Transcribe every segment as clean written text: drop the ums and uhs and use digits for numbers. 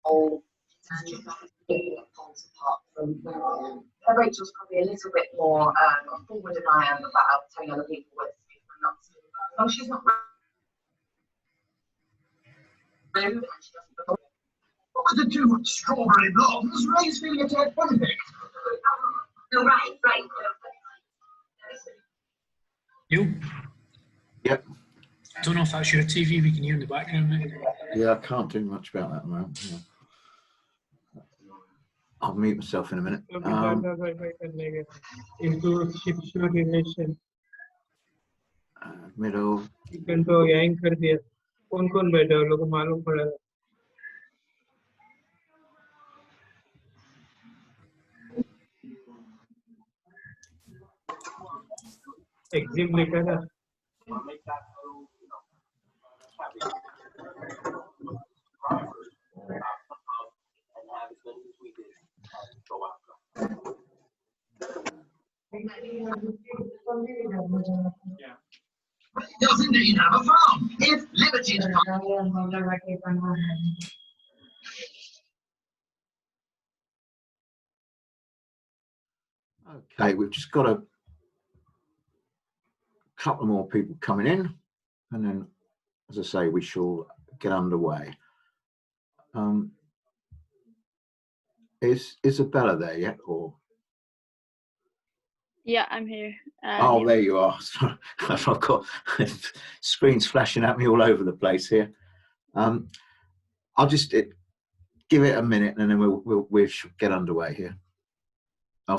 Whole apart from where I am. Rachel's probably a little bit more forward than I am about telling other people where to speak and not to. Oh, she's not rude and she doesn't. What could the two strawberry blondes raise feeling attacked one thing? No, right. You? Yep. Don't know if that's your TV we can hear in the background, mate. Yeah, I can't do much about that at the moment. Yeah. I'll mute myself in a minute. Middle. Exam later था Does indeed have a farm. If liberty is Okay, we've just got a couple more people coming in, and then, as I say, we shall get underway. Is Isabella there yet, or? Yeah, I'm here. Oh, yeah. there you are. Sorry, I've got screens flashing at me all over the place here. I'll just give it a minute, and then we should get underway here. I'll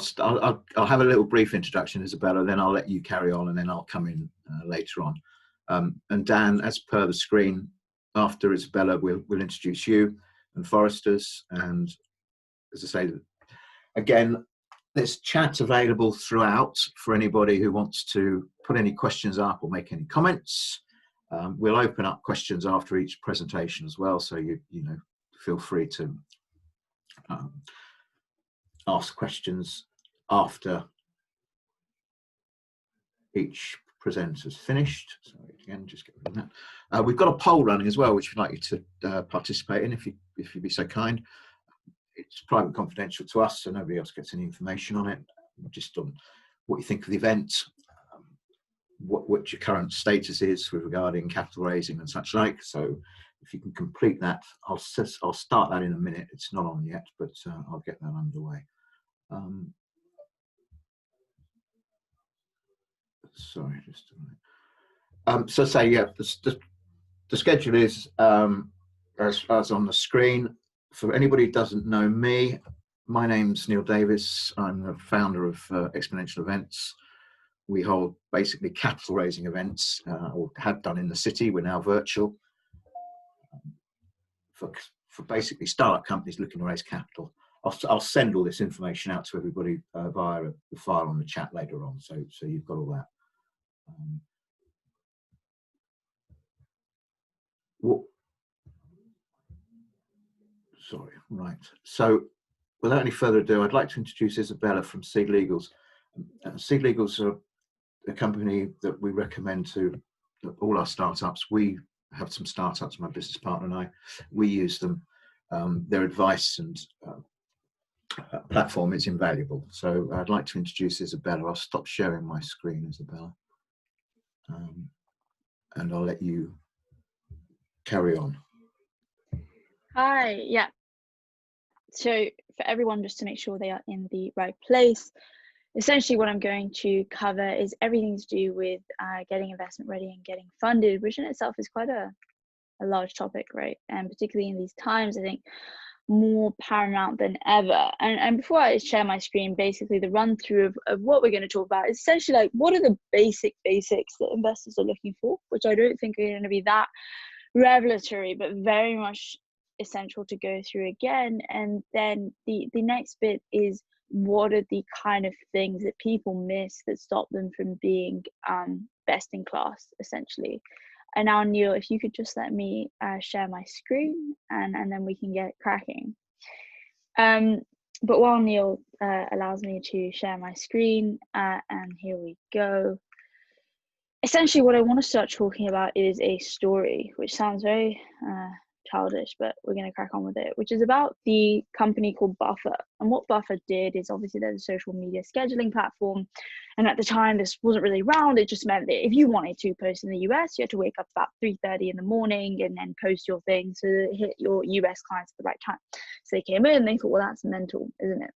have a little brief introduction, Isabella, then I'll let you carry on, and then I'll come in later on. And Dan, as per the screen, after Isabella, we'll introduce you and Foresters. And as I say, again, there's chat available throughout for anybody who wants to put any questions up or make any comments. We'll open up questions after each presentation as well, so you know, feel free to ask questions after each presenter's finished. So again, just get rid of that. We've got a poll running as well, which we'd like you to participate in, if you'd be so kind. It's private and confidential to us, so nobody else gets any information on it. Just on what you think of the event, what your current status is with regarding capital raising and such like. So if you can complete that, I'll start that in a minute. It's not on yet, but I'll get that underway. Sorry, just a minute. So say, yeah, the schedule is as on the screen. For anybody who doesn't know me, my name's Neil Davis. I'm the founder of Exponential Events. We hold basically capital raising events, or have done in the city. We're now virtual for basically startup companies looking to raise capital. I'll send all this information out to everybody via the file on the chat later on, so you've got all that. Sorry, right. So without any further ado, I'd like to introduce Isabella from Seed Legals. Seed Legals are a company that we recommend to all our startups. We have some startups, my business partner and I, we use them. Their advice and platform is invaluable. So I'd like to introduce Isabella. I'll stop sharing my screen, Isabella, and I'll let you carry on. Hi, yeah. So for everyone, just to make sure they are in the right place, essentially what I'm going to cover is everything to do with getting investment ready and getting funded, which in itself is quite a large topic, right? And particularly in these times, I think more paramount than ever. And before I share my screen, basically the run through of what we're going to talk about is essentially like, what are the basics that investors are looking for, which I don't think are going to be that revelatory, but very much essential to go through again. And then the next bit is, what are the kind of things that people miss that stop them from being best in class, essentially. And now, Neil, if you could just let me share my screen, and then we can get cracking. But while Neil allows me to share my screen, and here we go. Essentially, what I want to start talking about is a story, which sounds very childish, but we're going to crack on with it, which is about the company called Buffer. And what Buffer did is, obviously there's a social media scheduling platform, and at the time this wasn't really around. It just meant that if you wanted to post in the US, you had to wake up about 3:30 in the morning and then post your thing so that it hit your US clients at the right time. So they came in and they thought, well, that's mental, isn't it?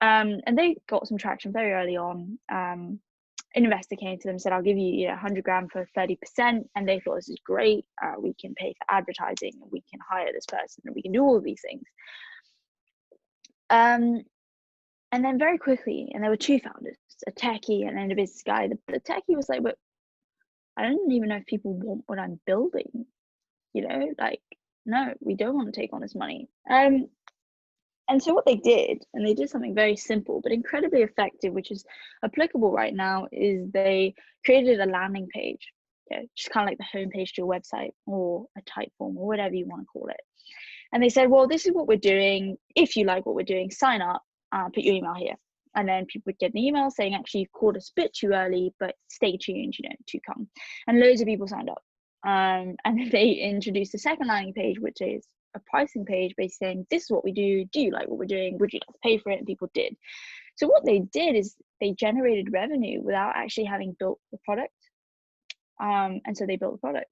And they got some traction very early on. An investor came to them and said, I'll give you 100 grand for 30%. And they thought, this is great. We can pay for advertising, and we can hire this person, and we can do all of these things. And then very quickly, and there were two founders, a techie and then a business guy. The techie was like, but I don't even know if people want what I'm building. Like, no, we don't want to take on this money. And so what they did, and they did something very simple but incredibly effective, which is applicable right now, is they created a landing page, just kind of like the homepage to your website, or a type form, or whatever you want to call it. And they said, well, this is what we're doing. If you like what we're doing, sign up, put your email here. And then people would get an email saying, actually, you've called us a bit too early, but stay tuned, to come. And loads of people signed up. And then they introduced a second landing page, which is a pricing page, basically saying, this is what we do you like what we're doing, would you like to pay for it? And people did. So what they did is they generated revenue without actually having built the product. And so they built the product.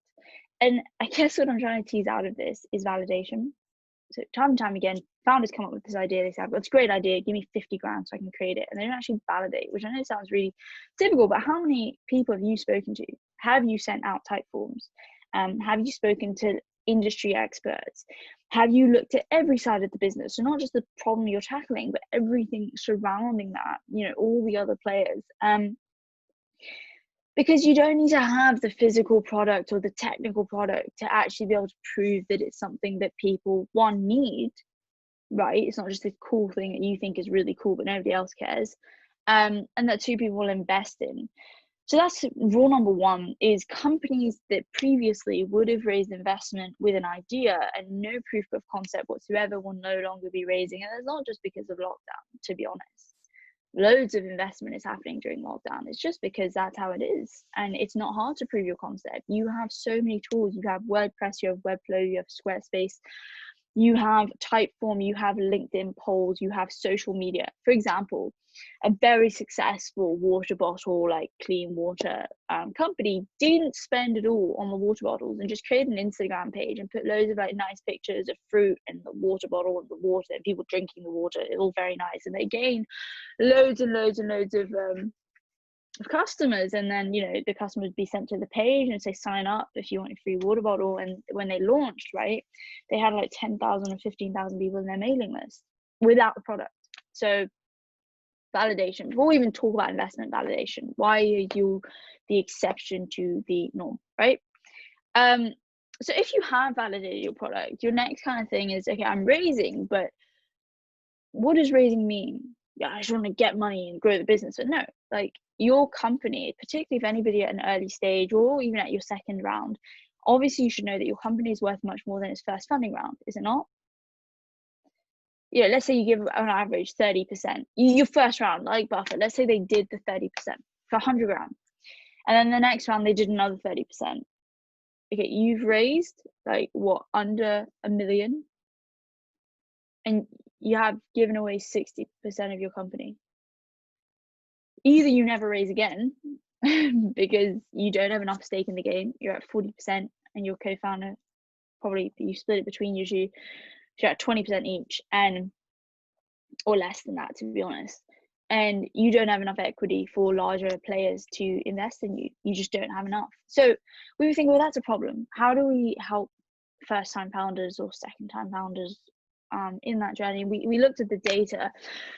And I guess what I'm trying to tease out of this is validation. So time and time again, founders come up with this idea. They say, well, it's a great idea, give me 50 grand so I can create it. And they don't actually validate, which I know sounds really typical, but how many people have you spoken to? Have you sent out type forms? Have you spoken to industry experts? Have you looked at every side of the business? So not just the problem you're tackling, but everything surrounding that, all the other players. Because you don't need to have the physical product or the technical product to actually be able to prove that it's something that people, one, need, right? It's not just a cool thing that you think is really cool, but nobody else cares. And that two, people will invest in. So that's rule number one, is companies that previously would have raised investment with an idea and no proof of concept whatsoever will no longer be raising. And it's not just because of lockdown, to be honest. Loads of investment is happening during lockdown. It's just because that's how it is. And it's not hard to prove your concept. You have so many tools. You have WordPress, you have Webflow, you have Squarespace, you have Typeform, you have LinkedIn polls, you have social media. For example, a very successful water bottle, like clean water company, didn't spend it all on the water bottles and just created an Instagram page and put loads of like nice pictures of fruit and the water bottle and the water and people drinking the water. It's all very nice, and they gain loads and loads and loads of customers. And then the customers would be sent to the page and say, sign up if you want a free water bottle. And when they launched, right, they had like 10,000 or 15,000 people in their mailing list without the product. So validation, before we even talk about investment validation, why are you the exception to the norm, right? So if you have validated your product, your next kind of thing is, okay, I'm raising, but what does raising mean? Yeah, I just want to get money and grow the business. But no, like, your company, particularly if anybody at an early stage or even at your second round, obviously you should know that your company is worth much more than its first funding round, is it not? Let's say you give on average 30%. Your first round, like Buffer, let's say they did the 30% for 100 grand. And then the next round, they did another 30%. Okay, you've raised like what, under $1 million? And you have given away 60% of your company. Either you never raise again because you don't have enough stake in the game, you're at 40%, and your co-founder, probably you split it between you two, you're at 20% each, or less than that, to be honest. and you don't have enough equity for larger players to invest in you. You just don't have enough. So we were thinking, well, that's a problem. How do we help first-time founders or second-time founders in that journey? We looked at the data.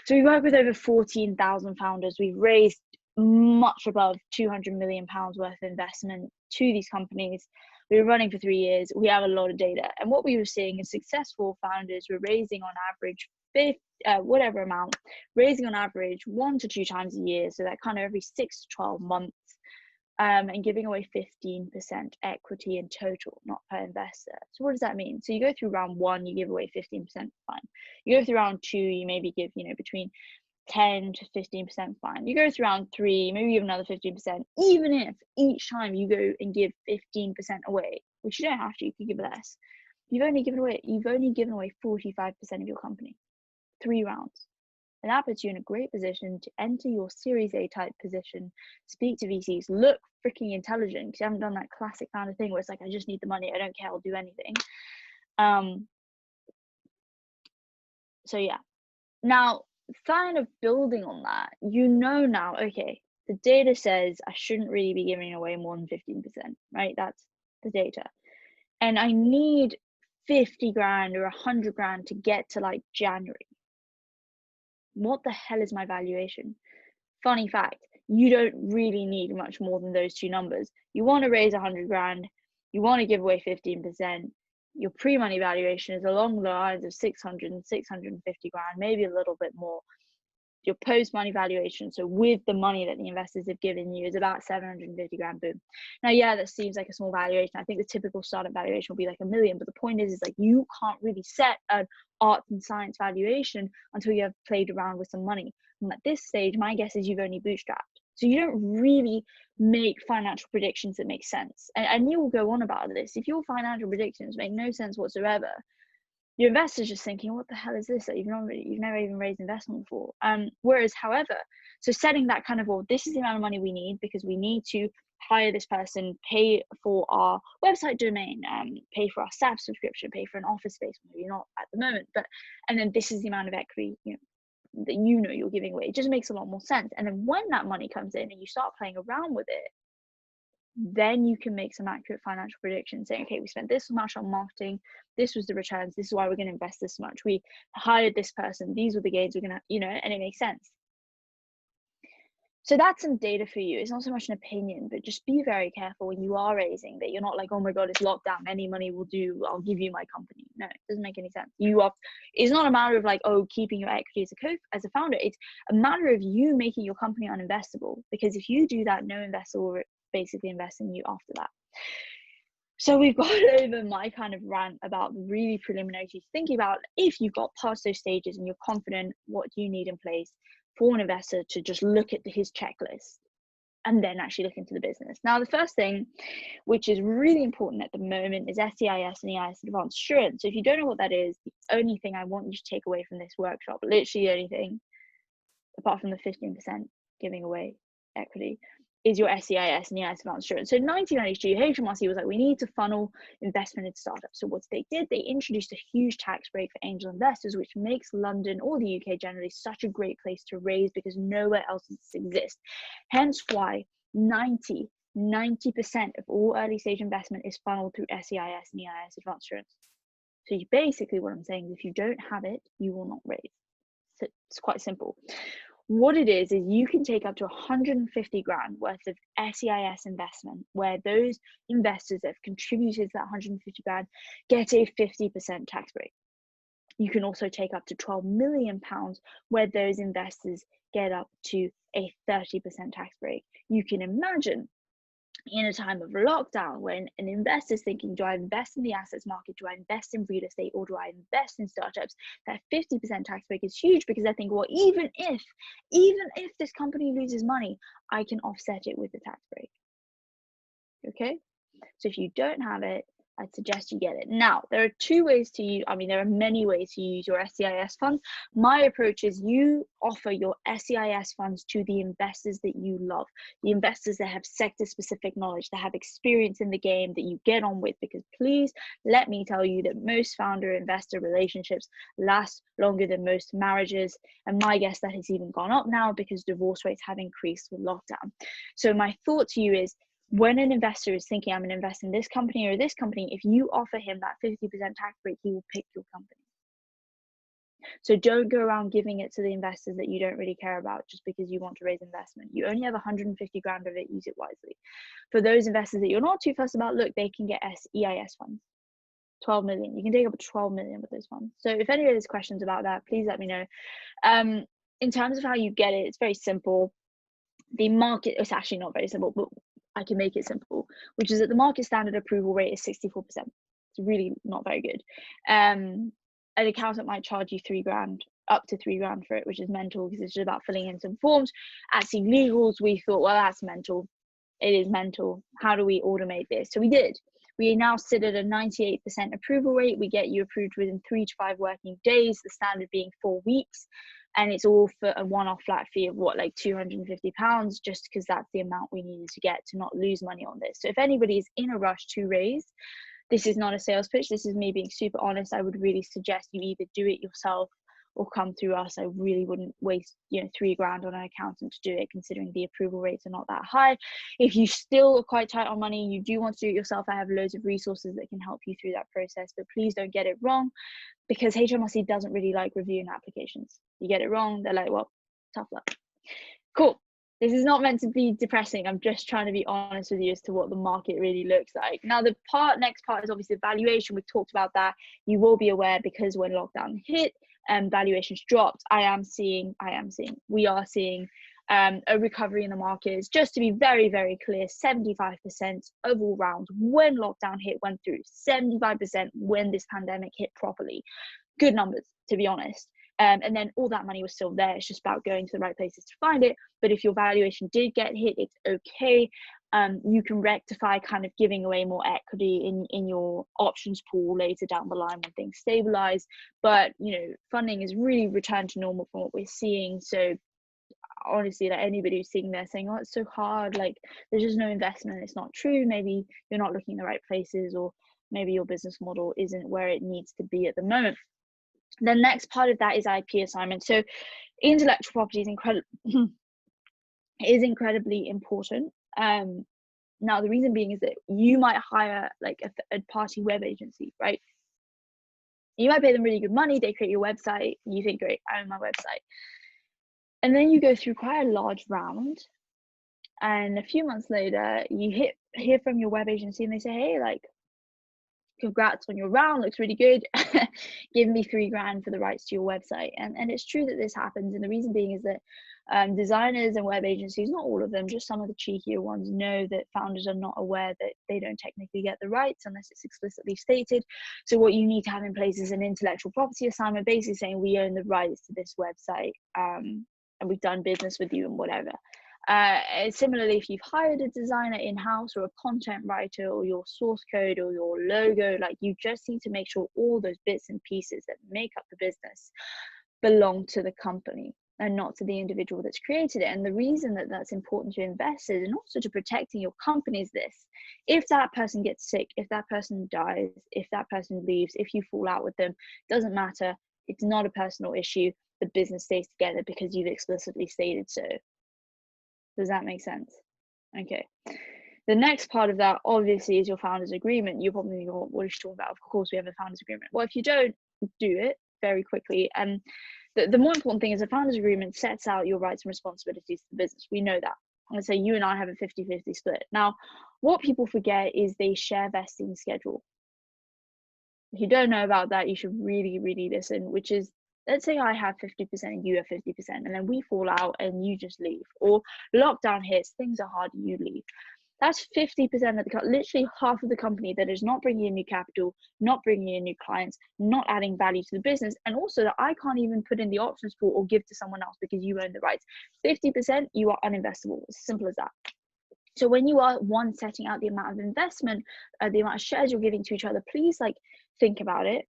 So we work with over 14,000 founders. We've raised much above £200 million worth of investment to these companies. We were running for 3 years. We have a lot of data. And what we were seeing is successful founders were raising on average whatever amount, raising on average 1 to 2 times a year. So that kind of every 6 to 12 months, and giving away 15% equity in total, not per investor. So what does that mean? So you go through round 1, you give away 15%, fine. You go through round 2, you maybe give, between 10 to 15%, fine. You go through round 3, maybe give another 15%, even if each time you go and give 15% away, which you don't have to, you can give less. You've only given away 45% of your company, 3 rounds. And that puts you in a great position to enter your Series A type position, speak to VCs, look freaking intelligent, because you haven't done that classic kind of thing where it's like, I just need the money, I don't care, I'll do anything. So yeah. Now, kind of building on that, now, okay, the data says I shouldn't really be giving away more than 15%, right? That's the data. And I need 50 grand or 100 grand to get to like January. What the hell is my valuation? Funny fact, you don't really need much more than those 2 numbers. You want to raise 100 grand, you want to give away 15%. Your pre-money valuation is along the lines of 600 and 650 grand, maybe a little bit more. Your post-money valuation, so with the money that the investors have given you, is about 750 grand, boom. Now, yeah, that seems like a small valuation. I think the typical startup valuation will be like $1 million, but the point is like you can't really set an arts and science valuation until you have played around with some money. And at this stage, my guess is you've only bootstrapped. So you don't really make financial predictions that make sense. And you will go on about this. If your financial predictions make no sense whatsoever, your investor's just thinking, what the hell is this? That you've never even raised investment before. Whereas, however, so setting that kind of, well, this is the amount of money we need because we need to hire this person, pay for our website domain, pay for our staff subscription, pay for an office space, maybe not at the moment, and then this is the amount of equity, that you're giving away. It just makes a lot more sense. And then when that money comes in and you start playing around with it, then you can make some accurate financial predictions saying, okay, we spent this much on marketing, this was the returns, this is why we're going to invest this much, we hired this person, these were the gains we're going to, and it makes sense. So that's some data for you. It's not so much an opinion, but just be very careful when you are raising that you're not like, oh my God, it's locked down, any money will do, I'll give you my company. No, it doesn't make any sense. It's not a matter of like, oh, keeping your equity as a founder. It's a matter of you making your company uninvestable, because if you do that, no investor will basically invest in you after that. So we've got over my kind of rant about really preliminary thinking about if you've got past those stages and you're confident, what do you need in place for an investor to just look at his checklist and then actually look into the business. Now, the first thing, which is really important at the moment, is SEIS and EIS Advanced Assurance. So if you don't know what that is, the only thing I want you to take away from this workshop, literally the only thing, apart from the 15% giving away equity, is your SEIS and EIS Advanced Assurance. So in 1992, HMRC was like, we need to funnel investment in startups. So what they did, they introduced a huge tax break for angel investors, which makes London or the UK generally such a great place to raise because nowhere else does this exist. Hence why 90% of all early stage investment is funneled through SEIS and EIS Advanced Assurance. So basically what I'm saying is if you don't have it, you will not raise. So it's quite simple. What it is you can take up to 150 grand worth of SEIS investment, where those investors that have contributed to that 150 grand get a 50% tax break. You can also take up to 12 million pounds, where those investors get up to a 30% tax break. You can imagine in a time of lockdown, when an investor is thinking, do I invest in the assets market, do I invest in real estate, or do I invest in startups, that 50% tax break is huge, because I think, well, even if this company loses money, I can offset it with the tax break. Okay, so if you don't have it, I'd suggest you get it. Now, there are two ways to use, there are many ways to use your SEIS funds. My approach is you offer your SEIS funds to the investors that you love, the investors that have sector-specific knowledge, that have experience in the game, that you get on with, because please let me tell you that most founder-investor relationships last longer than most marriages. And my guess that has even gone up now because divorce rates have increased with lockdown. So my thought to you is, when an investor is thinking, I'm going to invest in this company or this company, if you offer him that 50% tax break, he will pick your company. So don't go around giving it to the investors that you don't really care about just because you want to raise investment. You only have 150 grand of it, use it wisely. For those investors that you're not too fussed about, look, they can get SEIS funds, 12 million. You can take up to 12 million with those funds. So if anybody has questions about that, please let me know. In terms of how you get it, it's very simple. The market, it's actually not very simple, but I can make it simple, which is that the market standard approval rate is 64%. It's really not very good. An accountant might charge you £3,000, up to £3,000 for it, which is mental because it's just about filling in some forms. At SEIS Legals, we thought, well, that's mental. It is mental. How do we automate this? So we did. We now sit at a 98% approval rate. We get you approved within 3 to 5 working days, the standard being 4 weeks. And it's all for a one-off flat fee of what, like £250, just because that's the amount we needed to get to not lose money on this. So if anybody is in a rush to raise, this is not a sales pitch. This is me being super honest. I would really suggest you either do it yourself or come through us. I really wouldn't waste, £3,000 on an accountant to do it, considering the approval rates are not that high. If you still are quite tight on money, you do want to do it yourself, I have loads of resources that can help you through that process. But please don't get it wrong, because HMRC doesn't really like reviewing applications. You get it wrong, they're like, well, tough luck. Cool. This is not meant to be depressing. I'm just trying to be honest with you as to what the market really looks like. Now, the next part is obviously valuation. We've talked about that. You will be aware, because when lockdown hit and valuations dropped, we are seeing a recovery in the markets. Just to be very, very clear, 75% of all rounds when lockdown hit went through, 75% when this pandemic hit properly. Good numbers, to be honest. And then all that money was still there. It's just about going to the right places to find it. But if your valuation did get hit, it's okay. You can rectify kind of giving away more equity in your options pool later down the line when things stabilize. But, funding is really returned to normal from what we're seeing. So honestly, like, anybody who's sitting there saying, oh, it's so hard, like there's just no investment, it's not true. Maybe you're not looking in the right places, or maybe your business model isn't where it needs to be at the moment. The next part of that is IP assignment. So intellectual property is incredibly important. Now, the reason being is that you might hire like a third-party web agency, right? You might pay them really good money, they create your website, you think, great, I own my website. And then you go through quite a large round, and a few months later, you hear from your web agency and they say, hey, like, congrats on your round, looks really good. Give me £3,000 for the rights to your website. And it's true that this happens. And the reason being is that designers and web agencies, not all of them, just some of the cheekier ones, know that founders are not aware that they don't technically get the rights unless it's explicitly stated. So what you need to have in place is an intellectual property assignment, basically saying we own the rights to this website, and we've done business with you and whatever. Similarly, if you've hired a designer in-house or a content writer or your source code or your logo, like, you just need to make sure all those bits and pieces that make up the business belong to the company and not to the individual that's created it. And the reason that that's important to investors and also to protecting your company is this: if that person gets sick, if that person dies, if that person leaves, if you fall out with them, doesn't matter. It's not a personal issue. The business stays together because you've explicitly stated so. Does that make sense? Okay. The next part of that, obviously, is your founder's agreement. You're probably thinking, what is she talking about? Of course, we have a founder's agreement. Well, if you don't, do it very quickly. And the more important thing is a founder's agreement sets out your rights and responsibilities to the business. We know that. I'm going to say you and I have a 50-50 split. Now, what people forget is they share vesting schedule. If you don't know about that, you should really, really listen, which is, let's say I have 50% and you have 50%, and then we fall out and you just leave, or lockdown hits, things are hard, you leave. That's 50% of literally half of the company that is not bringing in new capital, not bringing in new clients, not adding value to the business, and also that I can't even put in the options pool or give to someone else because you own the rights. 50%, you are uninvestable. As simple as that. So when you are setting out the amount of investment, the amount of shares you're giving to each other, please like think about it.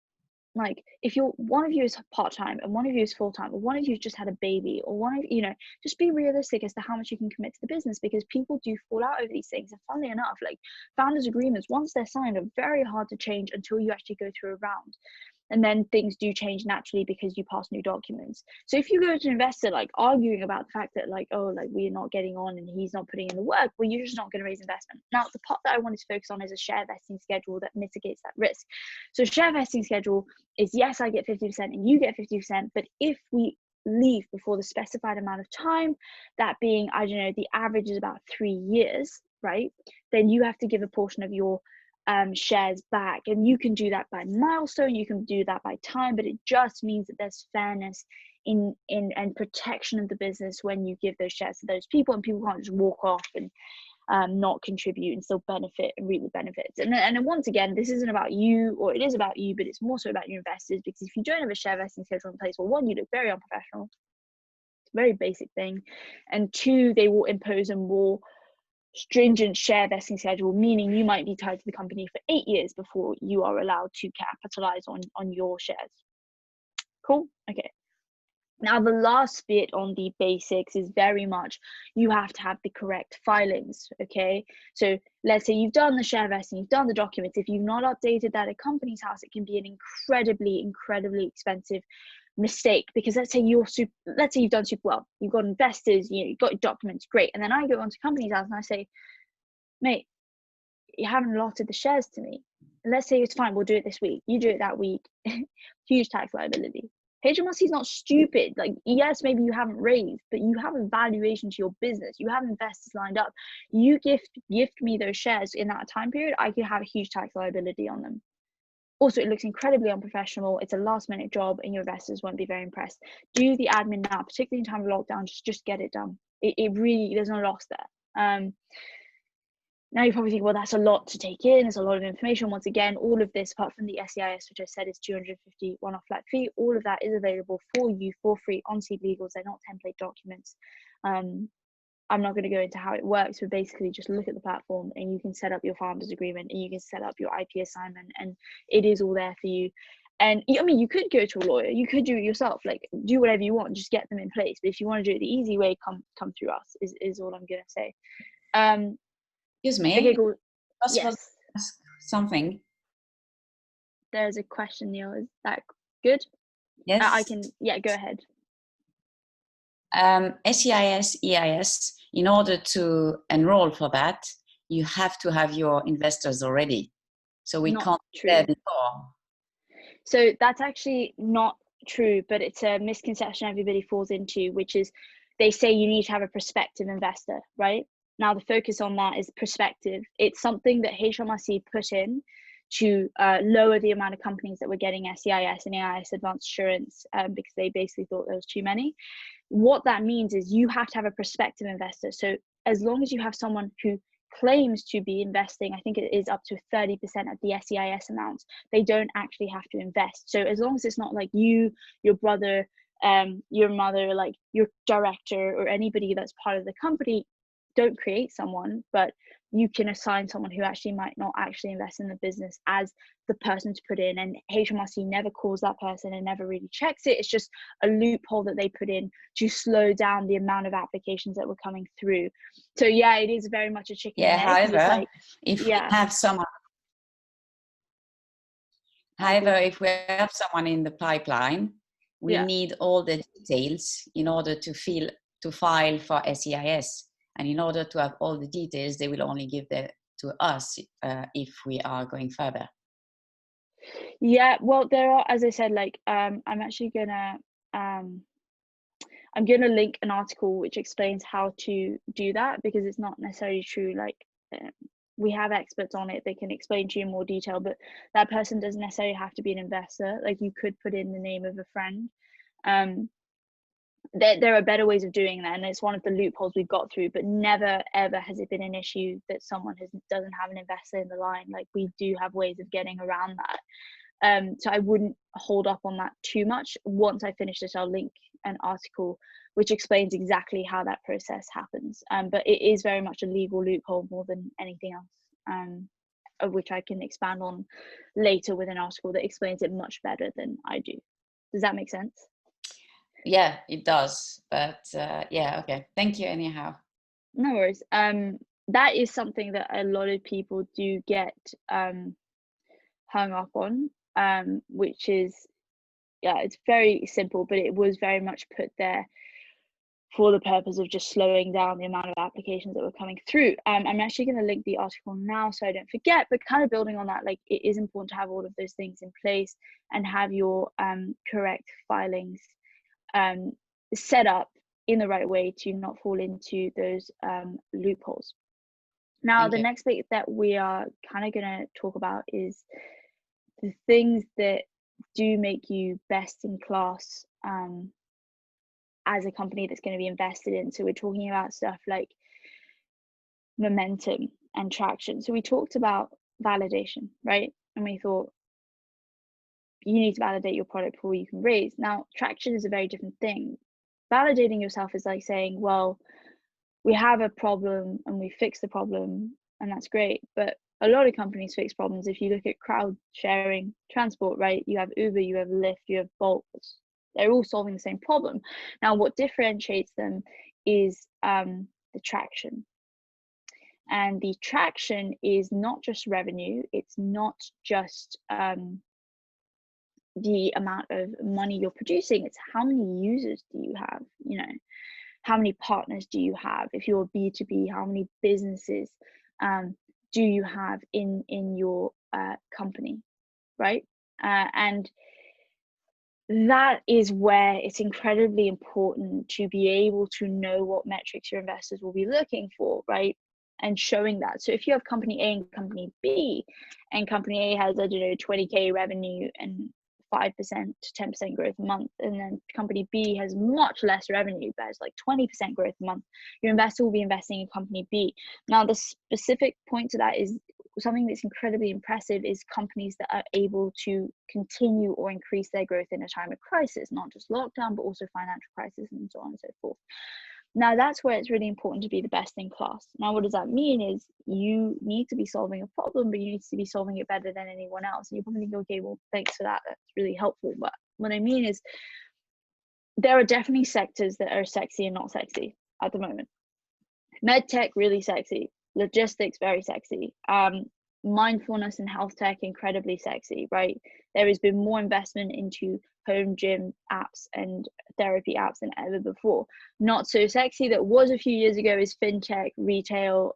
Like if one of you is part-time and one of you is full-time, or one of you just had a baby, or one of just be realistic as to how much you can commit to the business, because people do fall out over these things. And funnily enough, like founders agreements, once they're signed, are very hard to change until you actually go through a round. And then things do change naturally because you pass new documents. So if you go to an investor like arguing about the fact that like, oh, like we're not getting on and he's not putting in the work, well, you're just not going to raise investment. Now, the part that I wanted to focus on is a share vesting schedule that mitigates that risk. So share vesting schedule is, yes, I get 50% and you get 50%, but if we leave before the specified amount of time, that being, I don't know, the average is about 3 years, right? Then you have to give a portion of your shares back, and you can do that by milestone, you can do that by time, but it just means that there's fairness in and protection of the business when you give those shares to those people, and people can't just walk off and not contribute and still benefit and reap the benefits. And then once again, this isn't about you, or it is about you, but it's more so about your investors, because if you don't have a share vesting schedule in place, well, one, you look very unprofessional, it's a very basic thing, and two, they will impose a more stringent share vesting schedule, meaning you might be tied to the company for 8 years before you are allowed to capitalize on your shares. Cool. Okay, now the last bit on the basics is very much you have to have the correct filings. Okay, so let's say you've done the share vesting, you've done the documents. If you've not updated that at Companies House, it can be an incredibly expensive mistake, because let's say you've done super well, you've got investors, you've got your documents, great, and then I go onto Companies House and I say, mate, you haven't allotted the shares to me. And let's say it's fine, we'll do it this week, you do it that week. Huge tax liability. HMRC is not stupid. Like, yes, maybe you haven't raised, but you have a valuation to your business, you have investors lined up, you gift me those shares in that time period, I could have a huge tax liability on them. Also, it looks incredibly unprofessional. It's a last minute job and your investors won't be very impressed. Do the admin now, particularly in time of lockdown, just get it done. It really, there's no loss there. Now you probably think, well, that's a lot to take in. There's a lot of information. Once again, all of this, apart from the SEIS, which I said is 250 one-off flat fee, all of that is available for you for free on Seed Legals. They're not template documents. I'm not going to go into how it works, but basically just look at the platform and you can set up your founders agreement and you can set up your IP assignment, and it is all there for you. And I mean, you could go to a lawyer, you could do it yourself, like do whatever you want, just get them in place. But if you want to do it the easy way, come through us is all I'm going to say. Excuse me. Okay, cool. Possible Yes. to ask something? There's a question, Neil. Is that good? Yes. I can, yeah, go ahead. SEIS, EIS, in order to enroll for that, you have to have your investors already. So we can't be there before. So that's actually not true, but it's a misconception everybody falls into, which is they say you need to have a prospective investor, right? Now the focus on that is prospective. It's something that HMRC put in to lower the amount of companies that were getting SEIS and EIS advanced assurance because they basically thought there was too many. What that means is you have to have a prospective investor. So as long as you have someone who claims to be investing, I think it is up to 30% of the SEIS amount, they don't actually have to invest. So as long as it's not like you, your brother, your mother, like your director or anybody that's part of the company, don't create someone, but you can assign someone who actually might not actually invest in the business as the person to put in, and HMRC never calls that person and never really checks it. It's just a loophole that they put in to slow down the amount of applications that were coming through. So yeah, it is very much a chicken and egg. However, Like, if we have someone, if we have someone in the pipeline, we need all the details in order to file for SEIS. And in order to have all the details, they will only give that to us if we are going further. Yeah, well, there are, as I said, like I'm actually gonna I'm gonna link an article which explains how to do that, because it's not necessarily true. Like we have experts on it, they can explain to you in more detail, but that person doesn't necessarily have to be an investor. Like you could put in the name of a friend. There are better ways of doing that, and it's one of the loopholes we've got through, but never ever has it been an issue that someone doesn't have an investor in the line. Like we do have ways of getting around that. So I wouldn't hold up on that too much. Once I finish this, I'll link an article which explains exactly how that process happens. But it is very much a legal loophole more than anything else, of which I can expand on later with an article that explains it much better than I do. Does that make sense? Yeah, it does. But yeah, okay. Thank you anyhow. No worries. That is something that a lot of people do get hung up on, which is, yeah, it's very simple, but it was very much put there for the purpose of just slowing down the amount of applications that were coming through. I'm actually going to link the article now so I don't forget, but kind of building on that, like, it is important to have all of those things in place and have your correct filings set up in the right way to not fall into those loopholes. Now, the next bit that we are kind of going to talk about is the things that do make you best in class as a company that's going to be invested in. So we're talking about stuff like momentum and traction. So we talked about validation, right? And we thought you need to validate your product before you can raise. Now, traction is a very different thing. Validating yourself is like saying, well, we have a problem and we fix the problem, and that's great. But a lot of companies fix problems. If you look at crowd sharing transport, right? You have Uber, you have Lyft, you have Bolt. They're all solving the same problem. Now, what differentiates them is the traction. And the traction is not just revenue. It's not just the amount of money you're producing. It's how many users do you have, you know, how many partners do you have? If you're B2B, how many businesses do you have in your company, right? And that is where it's incredibly important to be able to know what metrics your investors will be looking for, right? And showing that. So if you have company A and company B, and company A has, I don't know, 20K revenue and 5% to 10% growth a month, and then company B has much less revenue but has like 20% growth a month, your investor will be investing in company B. Now, the specific point to that is something that's incredibly impressive is companies that are able to continue or increase their growth in a time of crisis, not just lockdown, but also financial crisis and so on and so forth. Now, that's where it's really important to be the best in class. Now, what does that mean is you need to be solving a problem, but you need to be solving it better than anyone else. And you probably think, okay, well, thanks for that. That's really helpful. But what I mean is there are definitely sectors that are sexy and not sexy at the moment. Med tech, really sexy. Logistics, very sexy. Mindfulness and health tech, incredibly sexy, right? There has been more investment into home gym apps and therapy apps than ever before. Not so sexy that was a few years ago is fintech, retail,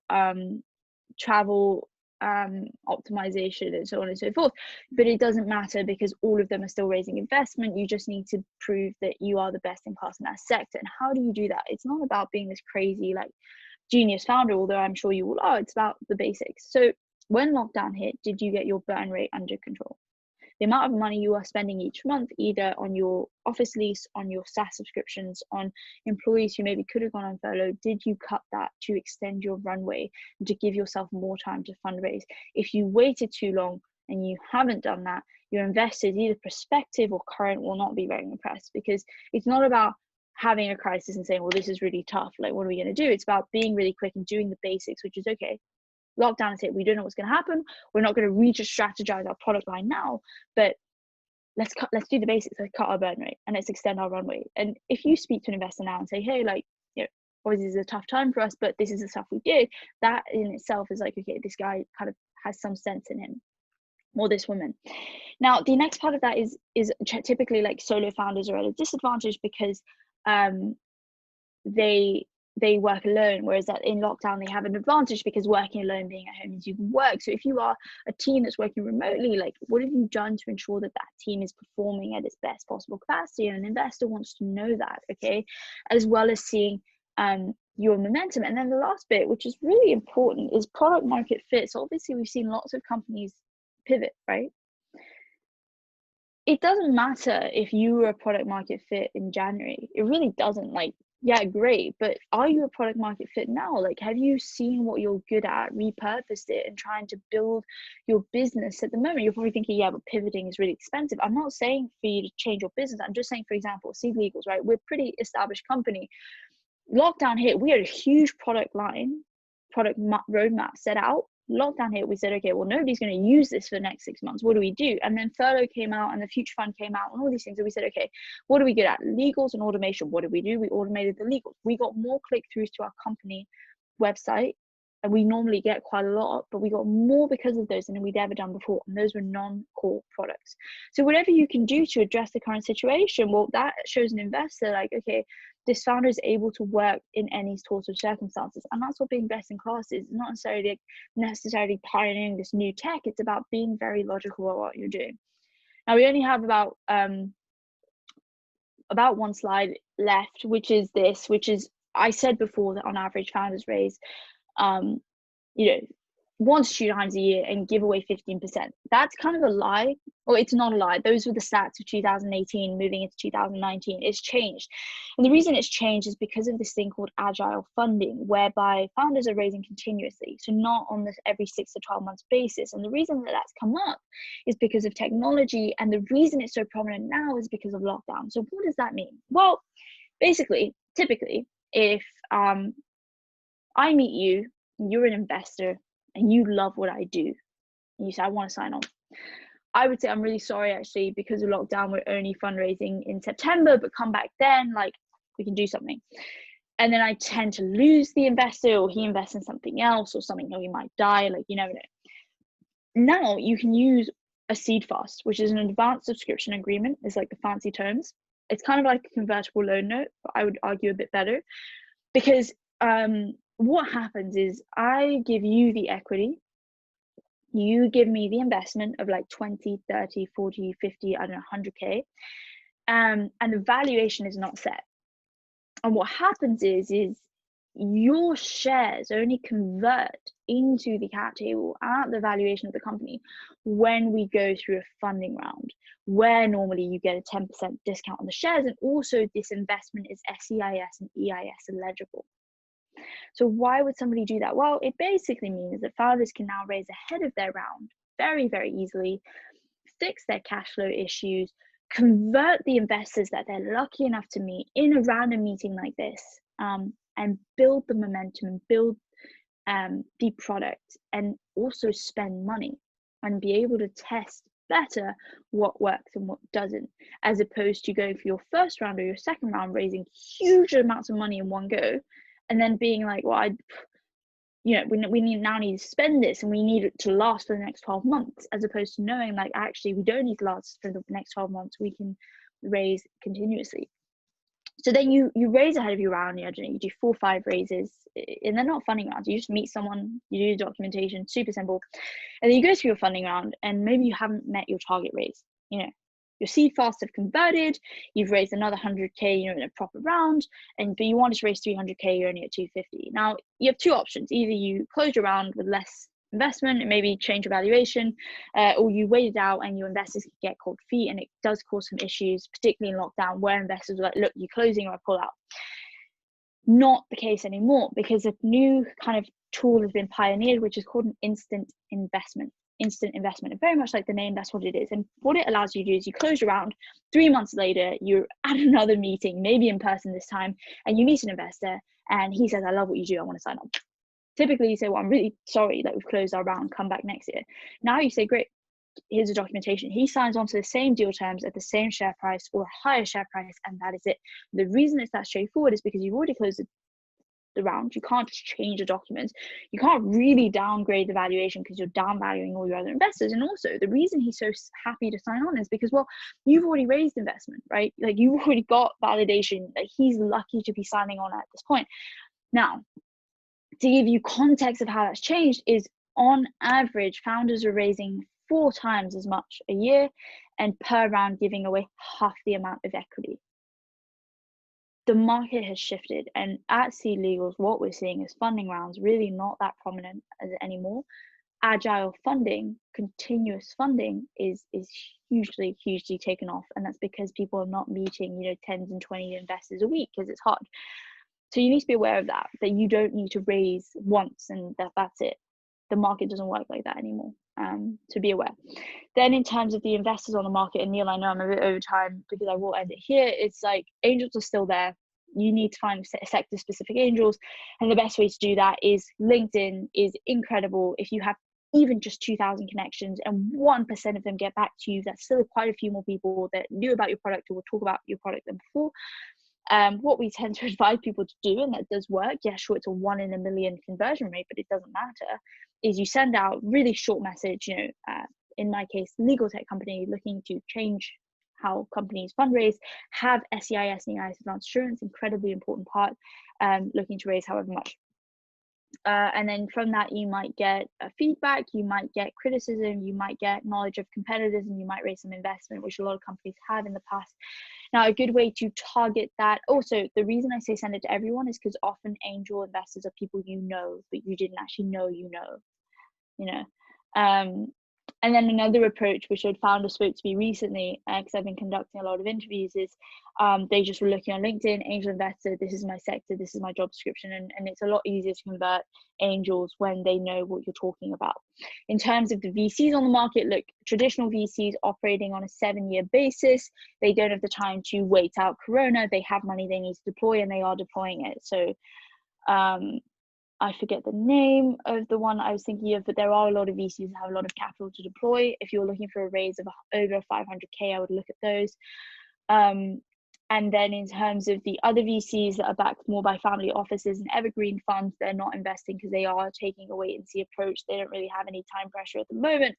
travel, optimization, and so on and so forth. But it doesn't matter because all of them are still raising investment. You just need to prove that you are the best in class in that sector. And how do you do that? It's not about being this crazy like genius founder, although I'm sure you all are. It's about the basics. So when lockdown hit, did you get your burn rate under control? The amount of money you are spending each month, either on your office lease, on your SaaS subscriptions, on employees who maybe could have gone on furlough, did you cut that to extend your runway and to give yourself more time to fundraise? If you waited too long and you haven't done that, your investors, either prospective or current, will not be very impressed, because it's not about having a crisis and saying, well, this is really tough, like, what are we going to do? It's about being really quick and doing the basics, which is, okay, lockdown is it, we don't know what's going to happen, we're not going to re-strategize our product line now, but let's do the basics, let's cut our burn rate and let's extend our runway. And if you speak to an investor now and say, hey, like, you know, obviously this is a tough time for us, but this is the stuff we did, that in itself is like, okay, this guy kind of has some sense in him, or this woman. Now, the next part of that is typically like solo founders are at a disadvantage because they work alone, whereas that in lockdown they have an advantage because working alone, being at home, means you can work. So if you are a team that's working remotely, like, what have you done to ensure that that team is performing at its best possible capacity? And an investor wants to know that, okay, as well as seeing your momentum. And then the last bit, which is really important, is product market fit. So obviously we've seen lots of companies pivot, right? It doesn't matter if you were a product market fit in January. It really doesn't. Like, yeah, great, but are you a product market fit now? Like, have you seen what you're good at, repurposed it, and trying to build your business? At the moment, you're probably thinking, yeah, but pivoting is really expensive. I'm not saying for you to change your business. I'm just saying, for example, SEIS Legals, right? We're a pretty established company. Lockdown hit, we had a huge product roadmap set out. Lockdown hit, we said, okay, well, nobody's going to use this for the next 6 months. What do we do? And then furlough came out and the future fund came out and all these things. And we said, okay, what are we good at? Legals and automation. What did we do? We automated the legals. We got more click-throughs to our company website, and we normally get quite a lot, but we got more because of those than we'd ever done before. And those were non-core products. So whatever you can do to address the current situation, well, that shows an investor like, okay, this founder is able to work in any sort of circumstances. And that's what being best in class is. It's not necessarily pioneering this new tech. It's about being very logical about what you're doing. Now we only have about one slide left, which is I said before that on average founders raise, you know, 1 to 2 times a year and give away 15%. That's kind of a lie. Or it's not a lie. Those were the stats of 2018 moving into 2019. It's changed. And the reason it's changed is because of this thing called Agile funding, whereby founders are raising continuously. So not on this every 6 to 12 months basis. And the reason that that's come up is because of technology. And the reason it's so prominent now is because of lockdown. So what does that mean? Well, basically, typically, if I meet you, you're an investor, and you love what I do, and you say, I want to sign on, I would say, I'm really sorry, actually, because of lockdown, we're only fundraising in September, but come back then, like, we can do something. And then I tend to lose the investor, or he invests in something else, or something, or he might die, like, you never know. Now you can use a seed fast, which is an advanced subscription agreement. It's like the fancy terms. It's kind of like a convertible loan note, but I would argue a bit better, because what happens is I give you the equity, you give me the investment of like 20, 30, 40, 50, I don't know, 100K, and the valuation is not set. And what happens is your shares only convert into the cap table at the valuation of the company when we go through a funding round, where normally you get a 10% discount on the shares, and also this investment is SEIS and EIS eligible. So why would somebody do that? Well, it basically means that founders can now raise ahead of their round very, very easily, fix their cash flow issues, convert the investors that they're lucky enough to meet in a random meeting like this, and build the momentum and build the product, and also spend money and be able to test better what works and what doesn't, as opposed to going for your first round or your second round, raising huge amounts of money in one go, and then being like, well, we need to spend this, and we need it to last for the next 12 months, as opposed to knowing like, actually, we don't need to last for the next 12 months. We can raise continuously. So then you raise ahead of your round, you do 4 or 5 raises, and they're not funding rounds. You just meet someone, you do the documentation, super simple. And then you go through your funding round, and maybe you haven't met your target raise. Your seed fast have converted, you've raised another 100K, in a proper round, but you wanted to raise 300K, you're only at 250. Now you have 2 options. Either you close your round with less investment and maybe change your valuation, or you wait it out and your investors can get cold feet, and it does cause some issues, particularly in lockdown, where investors are like, look, you're closing or I pull out. Not the case anymore, because a new kind of tool has been pioneered, which is called an instant investment. And very much like the name, that's what it is. And what it allows you to do is you close your round, 3 months later you're at another meeting, maybe in person this time, and you meet an investor and he says, I love what you do, I want to sign on. Typically you say, well, I'm really sorry that we've closed our round, come back next year. Now you say, great, here's the documentation. He signs on to the same deal terms at the same share price or a higher share price, and that is it. The reason it's that straightforward is because you've already closed the round. You can't just change the documents. You can't really downgrade the valuation because you're downvaluing all your other investors. And also the reason he's so happy to sign on is because, well, you've already raised investment, right? Like, you've already got validation that he's lucky to be signing on at this point. Now, to give you context of how that's changed is, on average, founders are raising 4 times as much a year, and per round giving away half the amount of equity. The market has shifted, and at SEIS Legals, what we're seeing is funding rounds really not that prominent anymore. Agile funding, continuous funding is hugely taken off, and that's because people are not meeting 10s and 20 investors a week because it's hard. So you need to be aware of that you don't need to raise once and that's it. The market doesn't work like that anymore. To be aware. Then in terms of the investors on the market, and Neil, I know I'm a bit over time because I will end it here. It's like angels are still there. You need to find sector specific angels. And the best way to do that is LinkedIn is incredible. If you have even just 2,000 connections and 1% of them get back to you, that's still quite a few more people that knew about your product or will talk about your product than before. What we tend to advise people to do, and that does work, yeah, sure, it's a 1 in a million conversion rate, but it doesn't matter, is you send out really short message, in my case, legal tech company looking to change how companies fundraise, have SEIS and EIS advanced assurance, incredibly important part, looking to raise however much. And then from that, you might get feedback, you might get criticism, you might get knowledge of competitors, and you might raise some investment, which a lot of companies have in the past. Now, a good way to target that, also, the reason I say send it to everyone is because often angel investors are people you know, but you didn't actually know And then another approach, which a founder spoke to me recently, because I've been conducting a lot of interviews, is they just were looking on LinkedIn, angel investor, this is my sector, this is my job description, and it's a lot easier to convert angels when they know what you're talking about. In terms of the VCs on the market, look, traditional VCs operating on a 7-year basis, they don't have the time to wait out Corona, they have money they need to deploy, and they are deploying it. So I forget the name of the one I was thinking of, but there are a lot of VCs that have a lot of capital to deploy. If you're looking for a raise of over 500K, I would look at those. And then in terms of the other VCs that are backed more by family offices and evergreen funds, they're not investing because they are taking a wait and see approach. They don't really have any time pressure at the moment.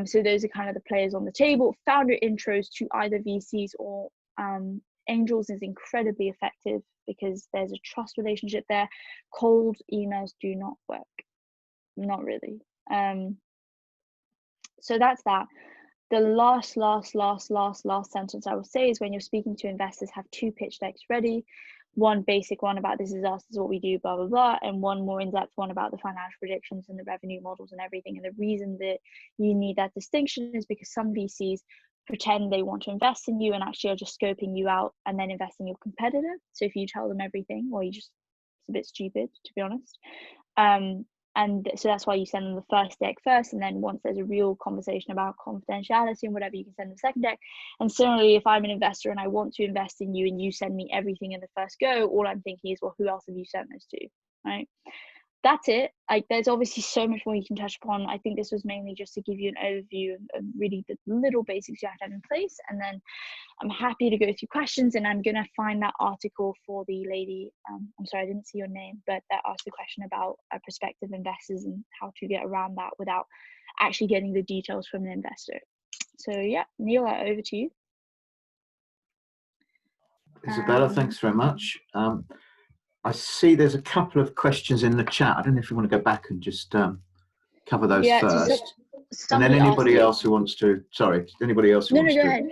So those are kind of the players on the table. Founder intros to either VCs or angels is incredibly effective because there's a trust relationship there. Cold emails do not work, not really. So that's that. The last sentence I will say is when you're speaking to investors, have 2 pitch decks ready. One basic one about this is us, this is what we do, blah, blah, blah. And one more in-depth one about the financial predictions and the revenue models and everything. And the reason that you need that distinction is because some VCs pretend they want to invest in you and actually are just scoping you out and then invest in your competitor. So if you tell them everything, well, it's a bit stupid, to be honest. And so that's why you send them the first deck first, and then once there's a real conversation about confidentiality and whatever, you can send them the second deck. And similarly, if I'm an investor and I want to invest in you and you send me everything in the first go, all I'm thinking is, well, who else have you sent this to, right? That's it. Like, there's obviously so much more you can touch upon. I think this was mainly just to give you an overview of really the little basics you have to have in place. And then I'm happy to go through questions, and I'm going to find that article for the lady. I'm sorry, I didn't see your name, but that asked the question about prospective investors and how to get around that without actually getting the details from an investor. So yeah, Neil, over to you. Isabella, thanks very much. I see there's a couple of questions in the chat. I don't know if you want to go back and just cover those first. And then anybody else who wants to, anybody else who wants to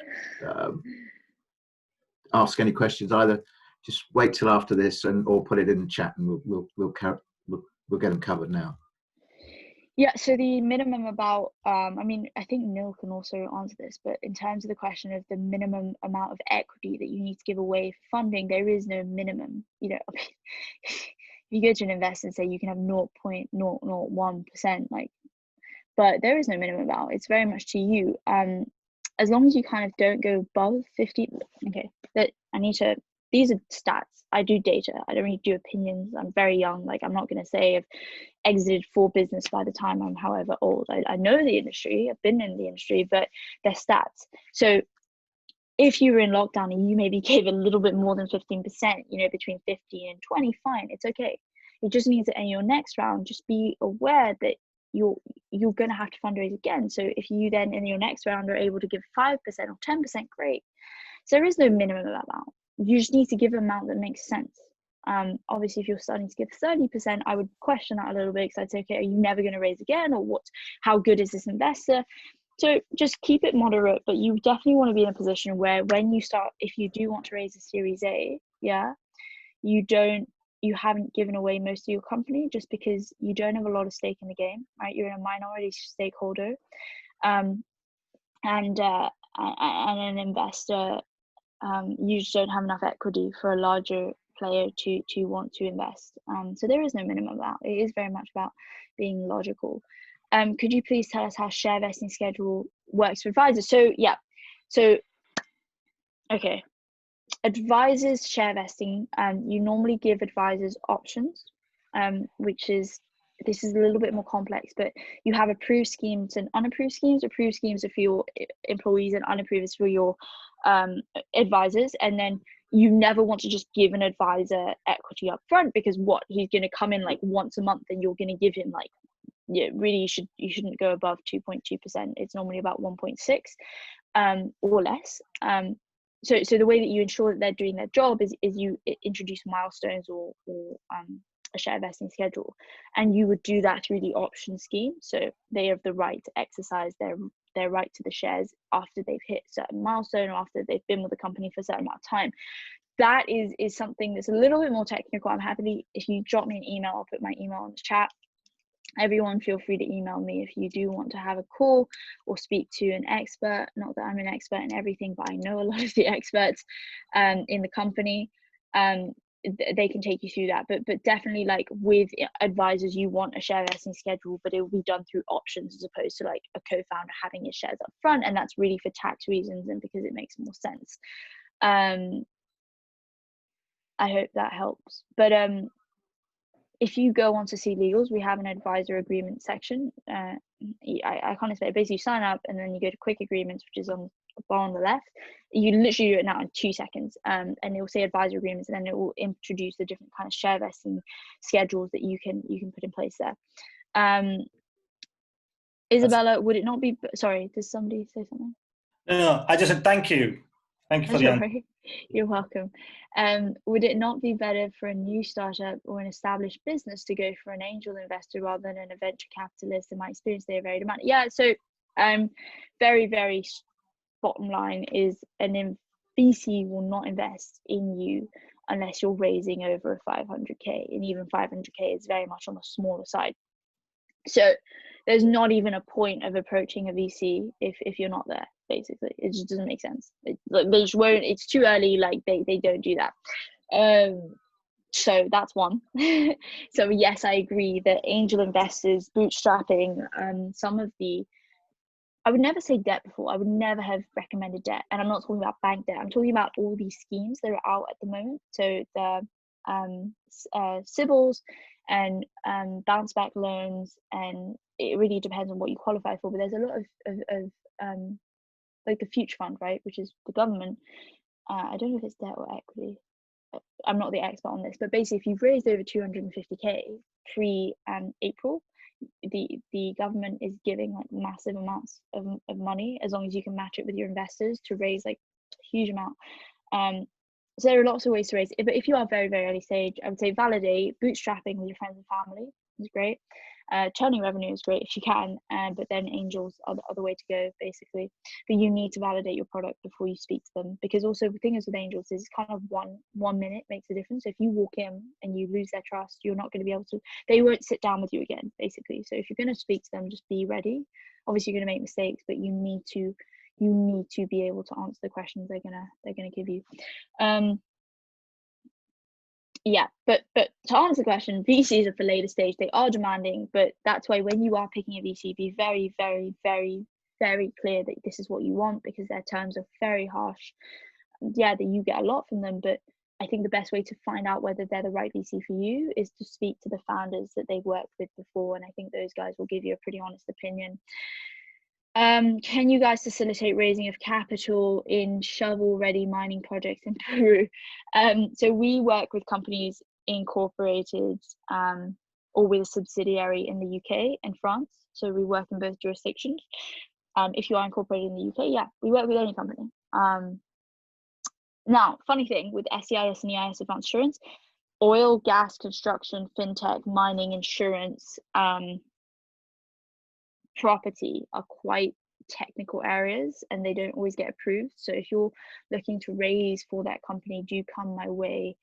ask any questions, either just wait till after this or put it in the chat, and we'll get them covered now. Yeah, so the minimum about, I mean, I think Neil can also answer this, but in terms of the question of the minimum amount of equity that you need to give away for funding, there is no minimum. You know, if you go to an investor and say you can have 0.001%, like, but there is no minimum amount. It's very much to you. As long as you kind of don't go above 50, okay, these are stats. I do data. I don't really do opinions. I'm very young. Like, I'm not going to say I've exited for business by the time I'm however old. I know the industry. I've been in the industry, but they're stats. So if you were in lockdown and you maybe gave a little bit more than 15%, between 50 and 20, fine, it's okay. It just means that in your next round, just be aware that you're going to have to fundraise again. So if you then in your next round are able to give 5% or 10%, great. So there is no minimum amount. You just need to give an amount that makes sense. Obviously, if you're starting to give 30%, I would question that a little bit, because I'd say, okay, are you never going to raise again, or how good is this investor? So just keep it moderate, but you definitely want to be in a position where when you start, if you do want to raise a Series A, you haven't given away most of your company, just because you don't have a lot of stake in the game, right? You're a minority stakeholder, and an investor, you just don't have enough equity for a larger player to want to invest. So there is no minimum amount. It is very much about being logical. Could you please tell us how share vesting schedule works for advisors? So yeah, so okay, advisors share vesting. You normally give advisors options, which is, this is a little bit more complex, but you have approved schemes and unapproved schemes. Approved schemes are for your employees and unapproved is for your advisors. And then you never want to just give an advisor equity up front, because what, he's going to come in like once a month and you're going to give him like, yeah, really you shouldn't go above 2.2%. It's normally about 1.6 or less. So the way that you ensure that they're doing their job is you introduce milestones or a share vesting schedule, and you would do that through the option scheme. So they have the right to exercise their right to the shares after they've hit certain milestone or after they've been with the company for a certain amount of time. That is something that's a little bit more technical. I'm happy if you drop me an email. I'll put my email in the chat. Everyone feel free to email me if you do want to have a call or speak to an expert. Not that I'm an expert in everything, but I know a lot of the experts in the company. They can take you through that, but definitely, like with advisors, you want a share vesting schedule, but it will be done through options as opposed to like a co-founder having his shares up front, and that's really for tax reasons and because it makes more sense. I hope that helps. But if you go on to see legals, we have an advisor agreement section. I can't explain it. Basically, you sign up and then you go to quick agreements, which is on the bar on the left. You literally do it now in 2 seconds, and it will say advisor agreements, and then it will introduce the different kind of share vesting schedules that you can put in place there. Isabella, would it not be, sorry, does somebody say something? No, I just said thank you. Thank you for the answer. You're welcome. Would it not be better for a new startup or an established business to go for an angel investor rather than a venture capitalist? In my experience, they are very demanding. Yeah, so very, very bottom line is an VC will not invest in you unless you're raising over 500k, and even 500k is very much on the smaller side. So there's not even a point of approaching a VC if you're not there. Basically, it just doesn't make sense. They just won't. It's too early. Like they don't do that. So that's one. So yes, I agree that angel investors, bootstrapping, some of the, I would never say debt before. I would never have recommended debt, and I'm not talking about bank debt. I'm talking about all these schemes that are out at the moment. So the CBILS and bounce back loans, and it really depends on what you qualify for. But there's a lot of like the future fund, right, which is the government. I don't know if it's debt or equity. I'm not the expert on this, but basically if you've raised over 250k pre-April, the government is giving like massive amounts of money, as long as you can match it with your investors to raise like a huge amount. So there are lots of ways to raise it, but if you are very, very early stage, I would say validate. Bootstrapping with your friends and family is great. Turning revenue is great if you can, but then angels are the other way to go, basically. But you need to validate your product before you speak to them, because also the thing is with angels is kind of one minute makes a difference. So if you walk in and you lose their trust, you're not going to be able to, they won't sit down with you again, basically. So if you're going to speak to them, just be ready. Obviously you're going to make mistakes, but you need to be able to answer the questions they're gonna give you. Yeah, but to answer the question, VCs are for later stage. They are demanding, but that's why when you are picking a VC, be very, very, very, very clear that this is what you want, because their terms are very harsh. Yeah, that you get a lot from them, but I think the best way to find out whether they're the right VC for you is to speak to the founders that they've worked with before, and I think those guys will give you a pretty honest opinion. Can you guys facilitate raising of capital in shovel-ready mining projects in Peru? So we work with companies incorporated or with a subsidiary in the UK and France. So we work in both jurisdictions. If you are incorporated in the UK, yeah, we work with any company. Now, funny thing with SEIS and EIS Advanced Insurance, oil, gas, construction, fintech, mining, insurance, property are quite technical areas, and they don't always get approved. So if you're looking to raise for that company, do come my way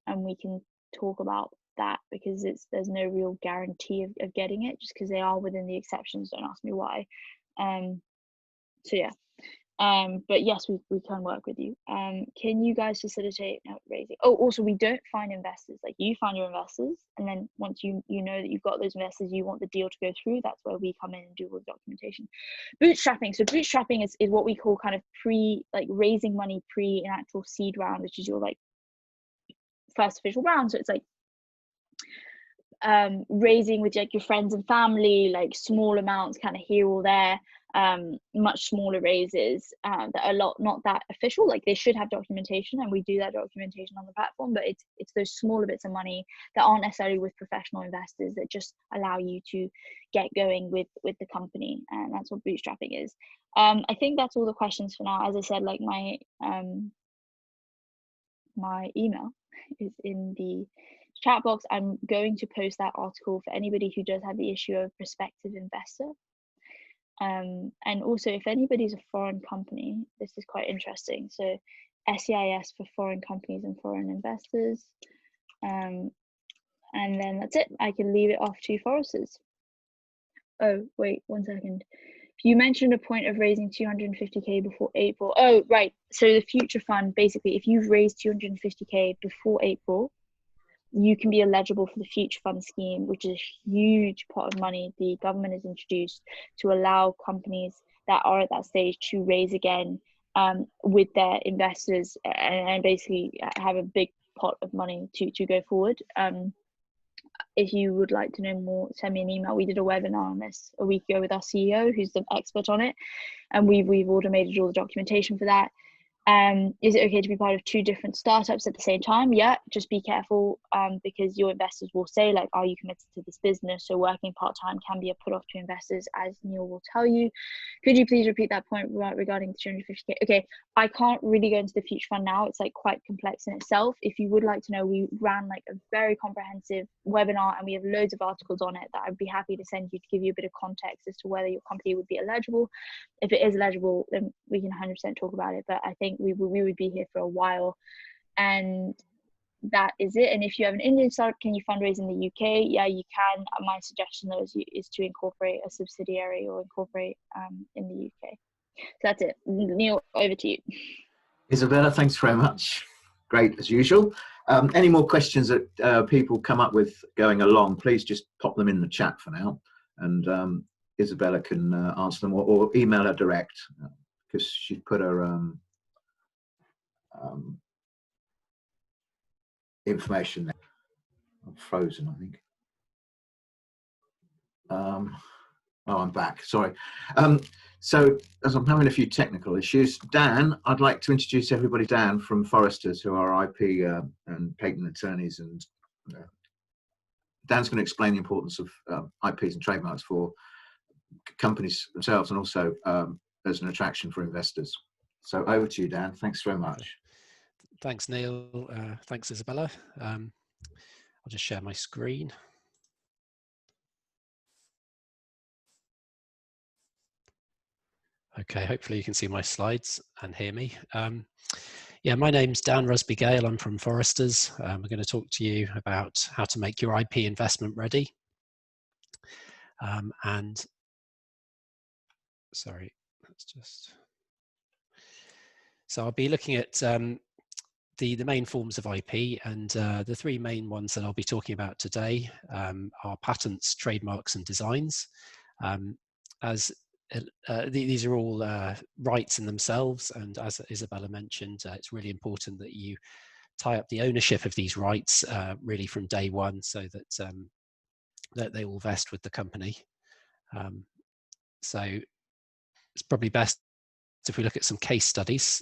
and we can talk about that, because there's no real guarantee of getting it, just because they are within the exceptions. Don't ask me why. So yeah, But yes, we can work with you. Can you guys facilitate raising? Oh, also, we don't find investors. Like, you find your investors, and then once you know that you've got those investors, you want the deal to go through, that's where we come in and do all the documentation. Bootstrapping. So bootstrapping is what we call kind of raising money pre an actual seed round, which is your like first official round. So it's like raising with like your friends and family, like small amounts, kind of here or there, much smaller raises that are not that official. Like, they should have documentation, and we do that documentation on the platform, but it's those smaller bits of money that aren't necessarily with professional investors that just allow you to get going with the company, and that's what bootstrapping is. I think that's all the questions for now. As I said, like, my email is in the chat box. I'm going to post that article for anybody who does have the issue of prospective investor. And also, if anybody's a foreign company, this is quite interesting. So SEIS for foreign companies and foreign investors. And then that's it. I can leave it off to Foresters. Oh, wait, 1 second. You mentioned a point of raising 250k before April. Oh, right. So the future fund, basically, if you've raised 250k before April, you can be eligible for the future fund scheme, which is a huge pot of money the government has introduced to allow companies that are at that stage to raise again with their investors and basically have a big pot of money to go forward. If you would like to know more, send me an email. We did a webinar on this a week ago with our CEO, who's the expert on it, and we've automated all the documentation for that. Is it okay to be part of 2 different startups at the same time? Yeah, just be careful because your investors will say, like, are you committed to this business? So working part-time can be a put-off to investors, as Neil will tell you. Could you please repeat that point regarding the 250k? Okay, I can't really go into the future fund now. It's like quite complex in itself. If you would like to know, we ran like a very comprehensive webinar and we have loads of articles on it that I'd be happy to send you to give you a bit of context as to whether your company would be eligible. If it is eligible, then we can 100% talk about it. But I think we would be here for a while, and that is it. And if you have an Indian startup, can you fundraise in the UK? Yeah, you can. My suggestion though is to incorporate a subsidiary or incorporate in the UK. So that's it. Neil, over to you. Isabella, thanks very much. Great as usual. Any more questions that people come up with going along, please just pop them in the chat for now, and Isabella can answer them, or email her direct, because she put her information there. I'm frozen, I think. Oh, I'm back. Sorry. So, as I'm having a few technical issues, Dan, I'd like to introduce everybody. Dan from Foresters, who are IP and patent attorneys, and Dan's going to explain the importance of IPs and trademarks for companies themselves, and also as an attraction for investors. So over to you, Dan. Thanks very much. Thanks, Neil. Thanks, Isabella. I'll just share my screen. Okay, hopefully you can see my slides and hear me. Yeah, my name's Dan Rusby-Gale. I'm from Foresters. We're going to talk to you about how to make your IP investment ready. Sorry, let's just. So I'll be looking at the main forms of IP, and the 3 main ones that I'll be talking about today are patents, trademarks, and designs. These are all rights in themselves, and as Isabella mentioned, it's really important that you tie up the ownership of these rights really from day one, so that that they will vest with the company. So it's probably best if we look at some case studies,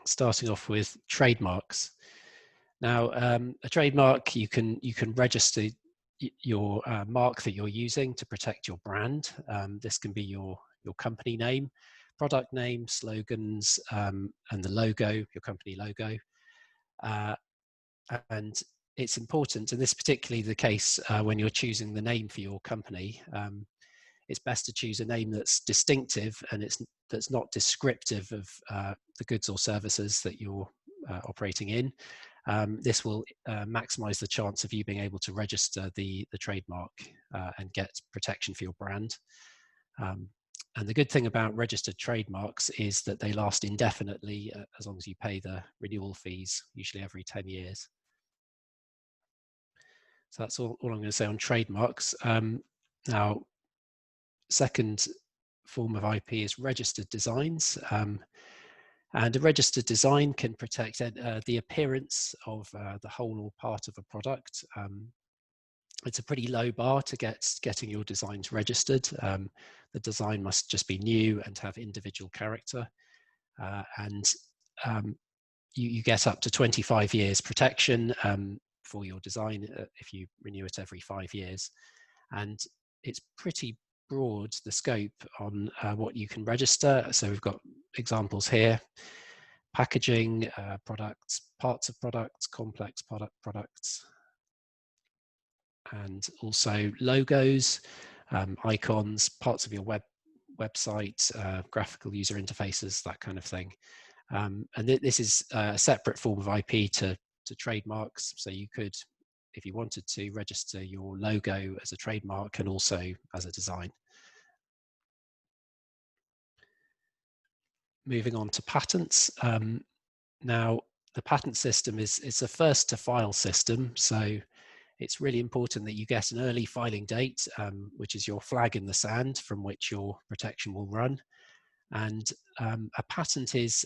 starting off with trademarks. Now, a trademark, you can register your mark that you're using to protect your brand. This can be your company name, product name, slogans, and the logo, your company logo. And it's important, and this is particularly the case when you're choosing the name for your company. It's best to choose a name that's distinctive and that's not descriptive of the goods or services that you're operating in. This will maximize the chance of you being able to register the trademark and get protection for your brand. And the good thing about registered trademarks is that they last indefinitely as long as you pay the renewal fees, usually every 10 years. So that's all I'm going to say on trademarks. Now, second form of IP is registered designs. And a registered design can protect the appearance of the whole or part of a product. It's a pretty low bar to getting your designs registered. The design must just be new and have individual character. You get up to 25 years protection for your design if you renew it every 5 years. And it's pretty broad, the scope on what you can register. So we've got examples here: packaging, products, parts of products, complex products, and also logos, icons, parts of your website, graphical user interfaces, that kind of thing. And this is a separate form of IP to trademarks. So you could, if you wanted to, register your logo as a trademark and also as a design. Moving on to patents. Now, the patent system is a first to file system. So it's really important that you get an early filing date, which is your flag in the sand from which your protection will run. And a patent is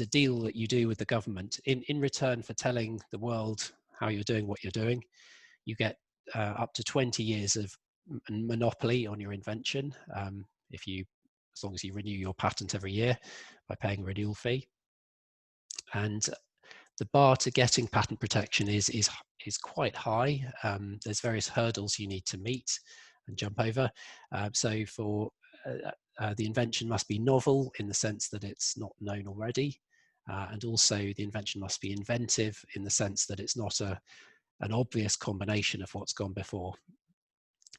a deal that you do with the government. In return for telling the world how you're doing what you're doing, you get up to 20 years of monopoly on your invention, as long as you renew your patent every year by paying a renewal fee. And the bar to getting patent protection is quite high. There's various hurdles you need to meet and jump over. So for the invention must be novel in the sense that it's not known already. And also the invention must be inventive in the sense that it's not an obvious combination of what's gone before.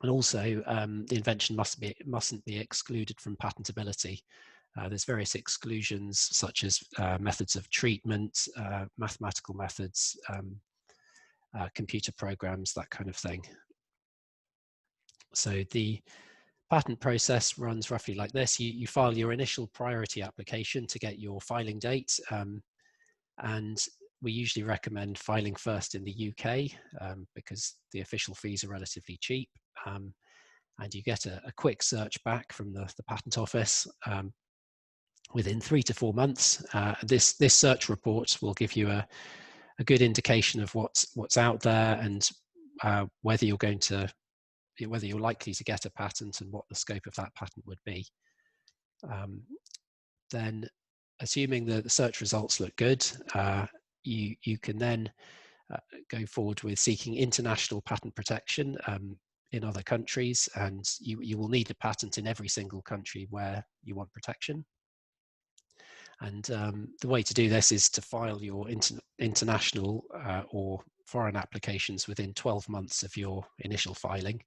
And also the invention mustn't be excluded from patentability. There's various exclusions such as methods of treatment, mathematical methods, computer programs, that kind of thing. So the patent process runs roughly like this. You file your initial priority application to get your filing date. And we usually recommend filing first in the UK because the official fees are relatively cheap. And you get a quick search back from the patent office within 3 to 4 months. This search report will give you a good indication of what's out there and whether you're likely to get a patent and what the scope of that patent would be. Then, assuming the search results look good, you can then go forward with seeking international patent protection in other countries, and you will need a patent in every single country where you want protection. And the way to do this is to file your international or foreign applications within 12 months of your initial filing.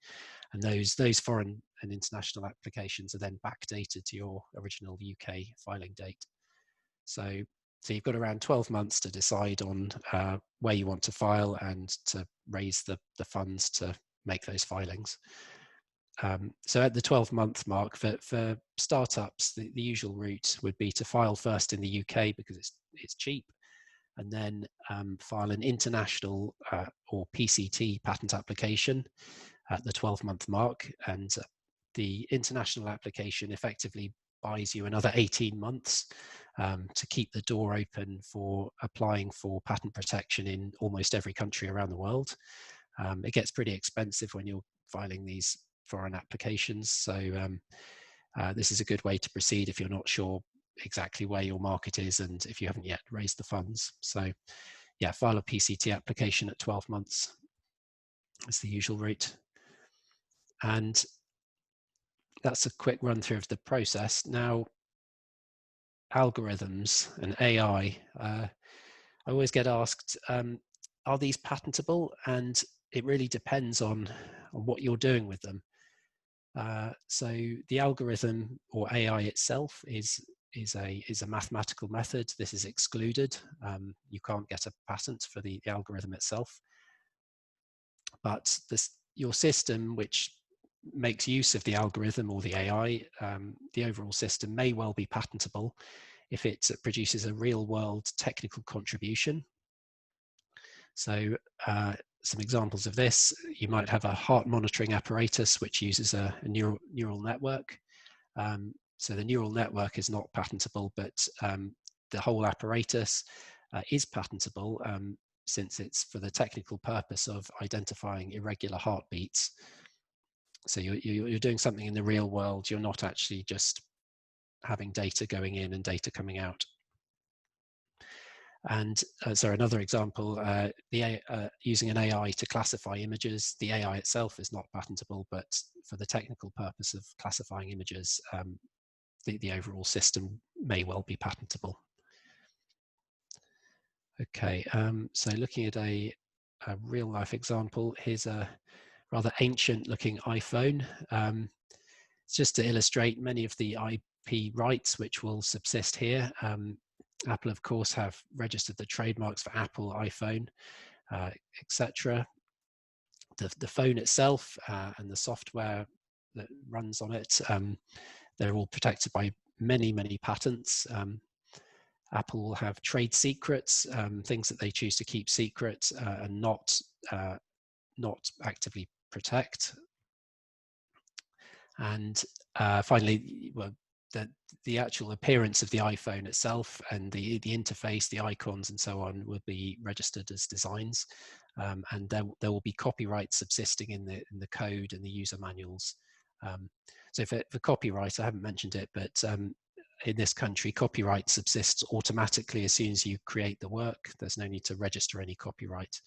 And those foreign and international applications are then backdated to your original UK filing date. So you've got around 12 months to decide on where you want to file and to raise the funds to make those filings. So at the 12-month mark, for startups, the usual route would be to file first in the UK because it's cheap, and then file an international or PCT patent application at the 12-month mark. And the international application effectively buys you another 18 months to keep the door open for applying for patent protection in almost every country around the world. It gets pretty expensive when you're filing these foreign applications. So this is a good way to proceed if you're not sure exactly where your market is and if you haven't yet raised the funds. So yeah, file a PCT application at 12 months. That's the usual route. And that's a quick run through of the process. Now, algorithms and AI, I always get asked, are these patentable? And it really depends on what you're doing with them. So the algorithm or AI itself is a mathematical method. This is excluded. You can't get a patent for the algorithm itself. But your system, which makes use of the algorithm or the AI, the overall system may well be patentable if it produces a real world technical contribution. So some examples of this, you might have a heart monitoring apparatus which uses a neural network. So the neural network is not patentable, but the whole apparatus is patentable since it's for the technical purpose of identifying irregular heartbeats. So you're doing something in the real world. You're not actually just having data going in and data coming out. And so another example, using an AI to classify images, the AI itself is not patentable, but for the technical purpose of classifying images, the overall system may well be patentable. Okay, so looking at a real life example, here's a rather ancient looking iPhone. It's just to illustrate many of the IP rights which will subsist here. Apple, of course, have registered the trademarks for Apple, iPhone, etc. The phone itself and the software that runs on it, they're all protected by many, many patents. Apple will have trade secrets, things that they choose to keep secret and not actively protect. And finally, well, the actual appearance of the iPhone itself and the interface, the icons and so on will be registered as designs, and there will be copyright subsisting in the code and the user manuals. So for copyright, I haven't mentioned it, but in this country, copyright subsists automatically as soon as you create the work. There's no need to register any copyright.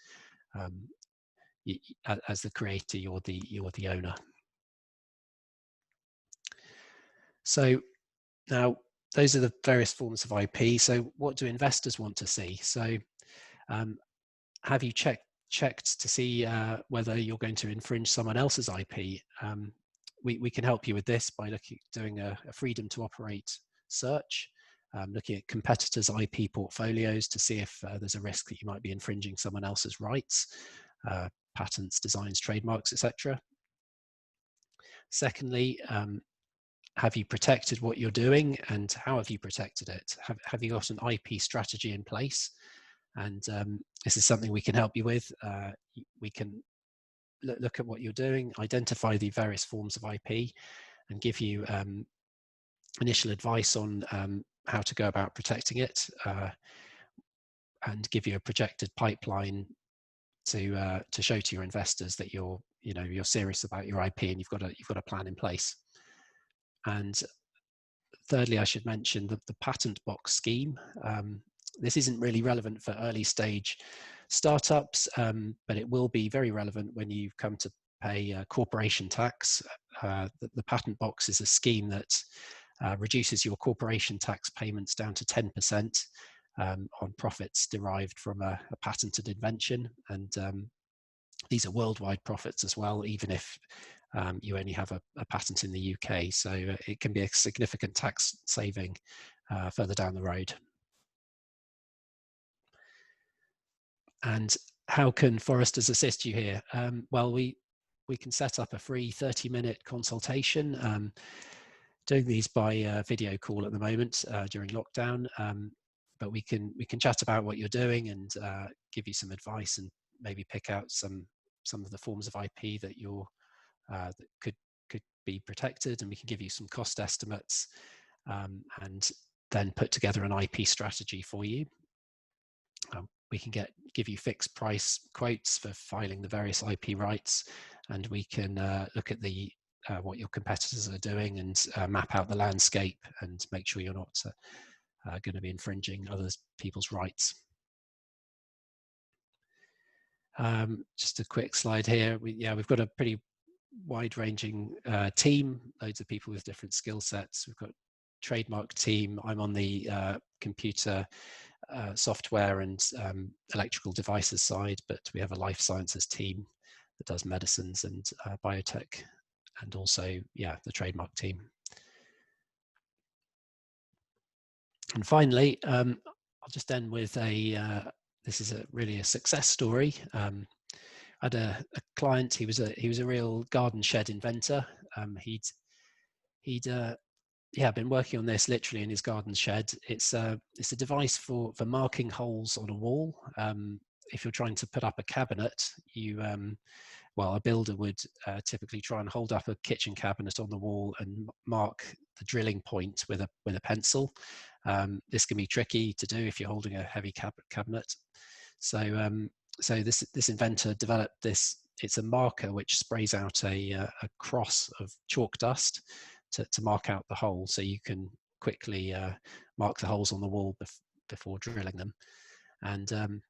As the creator, you're the owner. So now those are the various forms of IP. So what do investors want to see? So have you checked to see whether you're going to infringe someone else's IP? We can help you with this by doing a freedom to operate search, looking at competitors' IP portfolios to see if there's a risk that you might be infringing someone else's rights, patents, designs, trademarks, etc. Secondly, have you protected what you're doing, and how have you protected it? Have you got an IP strategy in place? And this is something we can help you with. We can look at what you're doing, identify the various forms of IP, and give you initial advice on how to go about protecting it, and give you a projected pipeline to show to your investors that you're serious about your IP and you've got a plan in place. And thirdly, I should mention the patent box scheme. This isn't really relevant for early stage startups, but it will be very relevant when you come to pay corporation tax. The patent box is a scheme that reduces your corporation tax payments down to 10% on profits derived from a patented invention. And these are worldwide profits as well, even if you only have a patent in the UK. So it can be a significant tax saving further down the road. And how can Foresters assist you here? Well, we can set up a free 30-minute consultation. Doing these by video call at the moment during lockdown, but we can chat about what you're doing and give you some advice and maybe pick out some of the forms of IP that you're that could be protected, and we can give you some cost estimates and then put together an IP strategy for you. We can give you fixed price quotes for filing the various IP rights, and we can look at what your competitors are doing and map out the landscape and make sure you're not going to be infringing other people's rights. Just a quick slide here. We've got a pretty wide-ranging team, loads of people with different skill sets. We've got a trademark team. I'm on the computer, software and electrical devices side, but we have a life sciences team that does medicines and biotech, and also the trademark team. And finally, I'll just end with this is really a success story. had a client. He was a real garden shed inventor. He'd been working on this literally in his garden shed. It's a device for marking holes on a wall. If you're trying to put up a cabinet, a builder would typically try and hold up a kitchen cabinet on the wall and mark the drilling point with a pencil. This can be tricky to do if you're holding a heavy cabinet. So this inventor developed this. It's a marker which sprays out a cross of chalk dust to mark out the hole, so you can quickly mark the holes on the wall before drilling them. And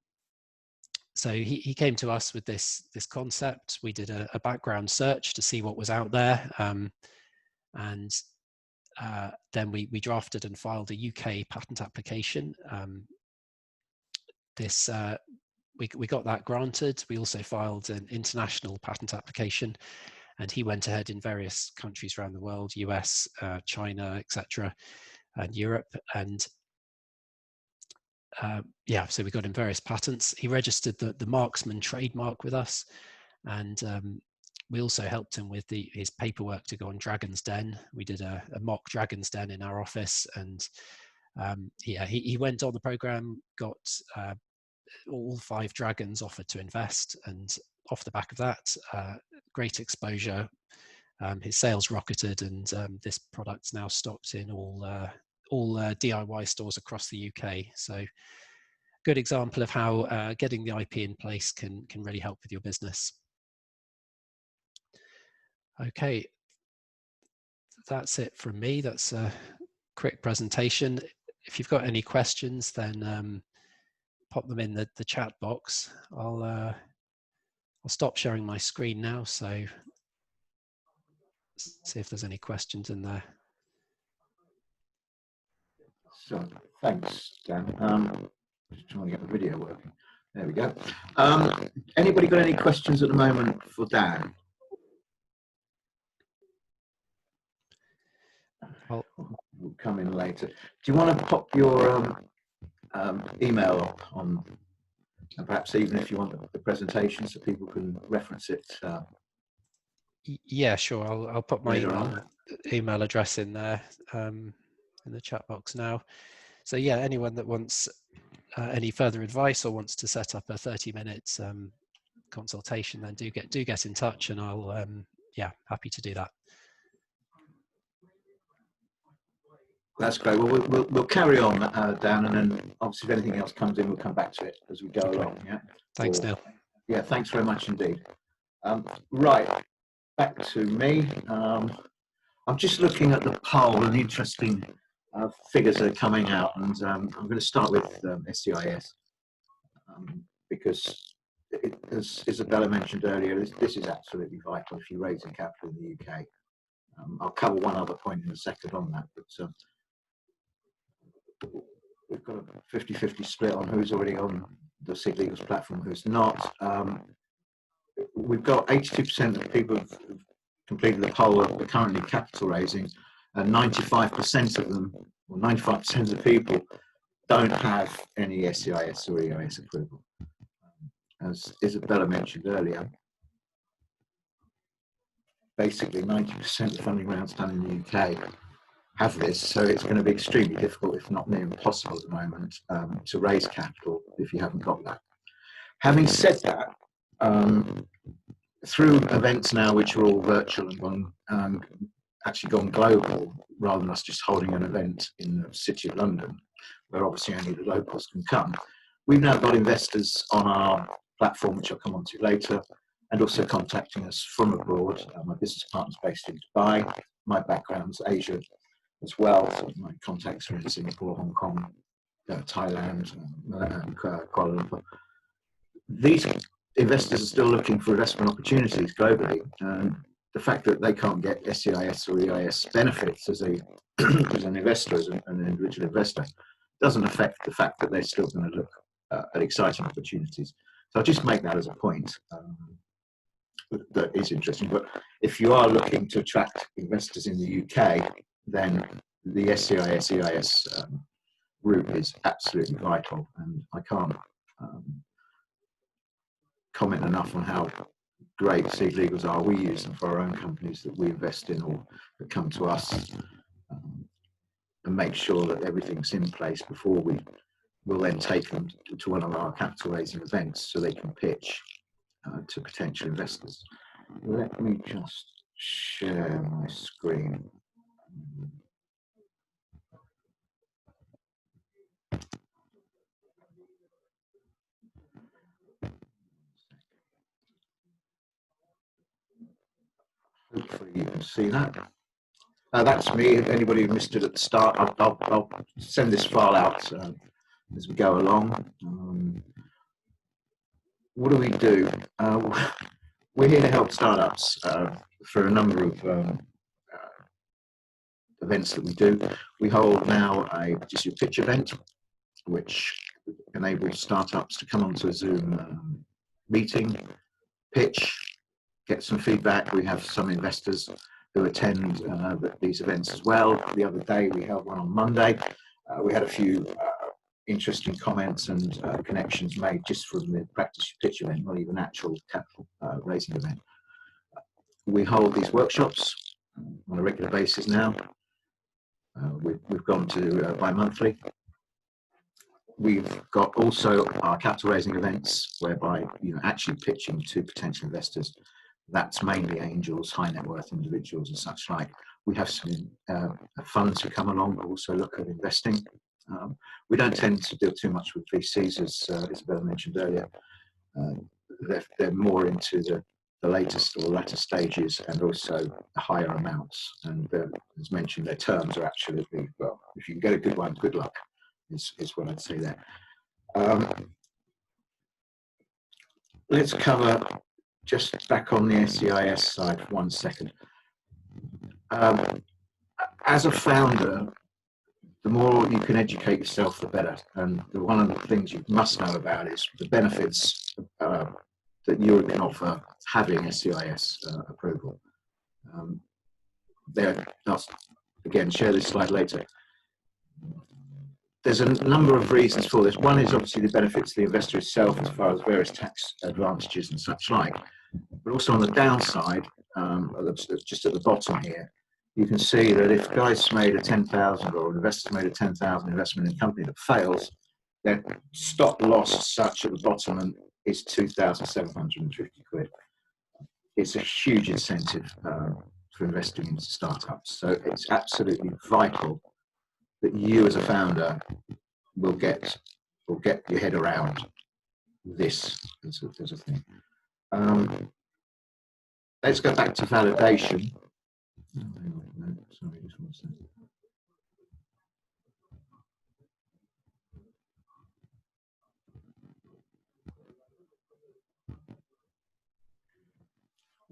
so he came to us with this concept. We did a background search to see what was out there, and then we drafted and filed a UK patent application. We got that granted. We also filed an international patent application, and he went ahead in various countries around the world, US, China, etc., and Europe. And so we got him various patents. He registered the marksman trademark with us, and we also helped him with his paperwork to go on Dragon's Den. We did a mock Dragon's Den in our office, and he went on the program, got all 5 dragons offered to invest, and off the back of that, great exposure. His sales rocketed, and this product's now stocked in all DIY stores across the UK. So, good example of how getting the IP in place can really help with your business. Okay, that's it from me. That's a quick presentation. If you've got any questions, then pop them in the chat box. I'll stop sharing my screen now, so see if there's any questions in there. So thanks, Dan. Just trying to get the video working. There we go. Anybody got any questions at the moment for Dan? We'll come in later. Do you want to pop your email up on, and perhaps even if you want the presentation so people can reference it? Yeah, sure. I'll put my email address in there in the chat box now. So yeah, anyone that wants any further advice or wants to set up a 30-minute consultation, then do get in touch, and I'll happy to do that. That's great. Well, we'll carry on, Dan, and then obviously if anything else comes in, we'll come back to it as we go along. Yeah. Thanks, Neil. Yeah, thanks very much indeed. Right, back to me. I'm just looking at the poll and the interesting figures that are coming out, and I'm going to start with SEIS because, as Isabella mentioned earlier, this is absolutely vital if you're raising capital in the UK. I'll cover one other point in a second on that, but we've got a 50-50 split on who's already on the SIG Legals platform, who's not. We've got 82% of people who've completed the poll are currently capital raising, and 95% of them, or 95% of people, don't have any SEIS or EIS approval. As Isabella mentioned earlier, basically 90% of funding rounds done in the UK have this, so it's going to be extremely difficult, if not near impossible at the moment, to raise capital if you haven't got that. Having said that, through events now which are all virtual and actually gone global, rather than us just holding an event in the City of London, where obviously only the locals can come, we've now got investors on our platform, which I'll come on to later, and also contacting us from abroad. My business partner's based in Dubai. My background's Asia as well, so my contacts are in Singapore, Hong Kong, Thailand, and Kuala Lumpur. These investors are still looking for investment opportunities globally. The fact that they can't get SEIS or EIS benefits as an investor, as an individual investor, doesn't affect the fact that they're still going to look at exciting opportunities. So I'll just make that as a point that is interesting. But if you are looking to attract investors in the UK, then the SEIS EIS route is absolutely vital, and I can't comment enough on how great seed legals are. We use them for our own companies that we invest in or that come to us, and make sure that everything's in place before we'll then take them to one of our capital raising events so they can pitch to potential investors. Let me just share my screen. Hopefully you can see that. That's me. If anybody missed it at the start, I'll send this file out as we go along. What do we do? We're here to help startups for a number of events that we do. We hold now just a pitch event, which enables startups to come onto a Zoom meeting, pitch, get some feedback. We have some investors who attend these events as well. The other day we held one on Monday. We had a few interesting comments and connections made just from the practice pitch event, not even actual capital raising event. We hold these workshops on a regular basis now. We've gone to bi-monthly. We've got also our capital raising events whereby actually pitching to potential investors. That's mainly angels, high net worth individuals and such like. We have some funds who come along but also look at investing. We don't tend to deal too much with VCs, as Isabella mentioned earlier. They're more into the latest or latter stages and also higher amounts. And as mentioned, their terms are absolutely, well, if you can get a good one, good luck is what I'd say there. Let's cover just back on the SEIS side for 1 second. As a founder, the more you can educate yourself, the better. And one of the things you must know about is the benefits that you can offer having SEIS approval. I'll again share this slide later. There's a number of reasons for this. One is obviously the benefits to the investor itself as far as various tax advantages and such like. But also on the downside, just at the bottom here, you can see that if guys made a 10,000 or investors made a 10,000 investment in a company that fails, their stop loss as such at the bottom is 2,750 quid. It's a huge incentive for investing into startups. So it's absolutely vital that you as a founder will get your head around this as a thing. Let's go back to validation. Sorry, just 1 second.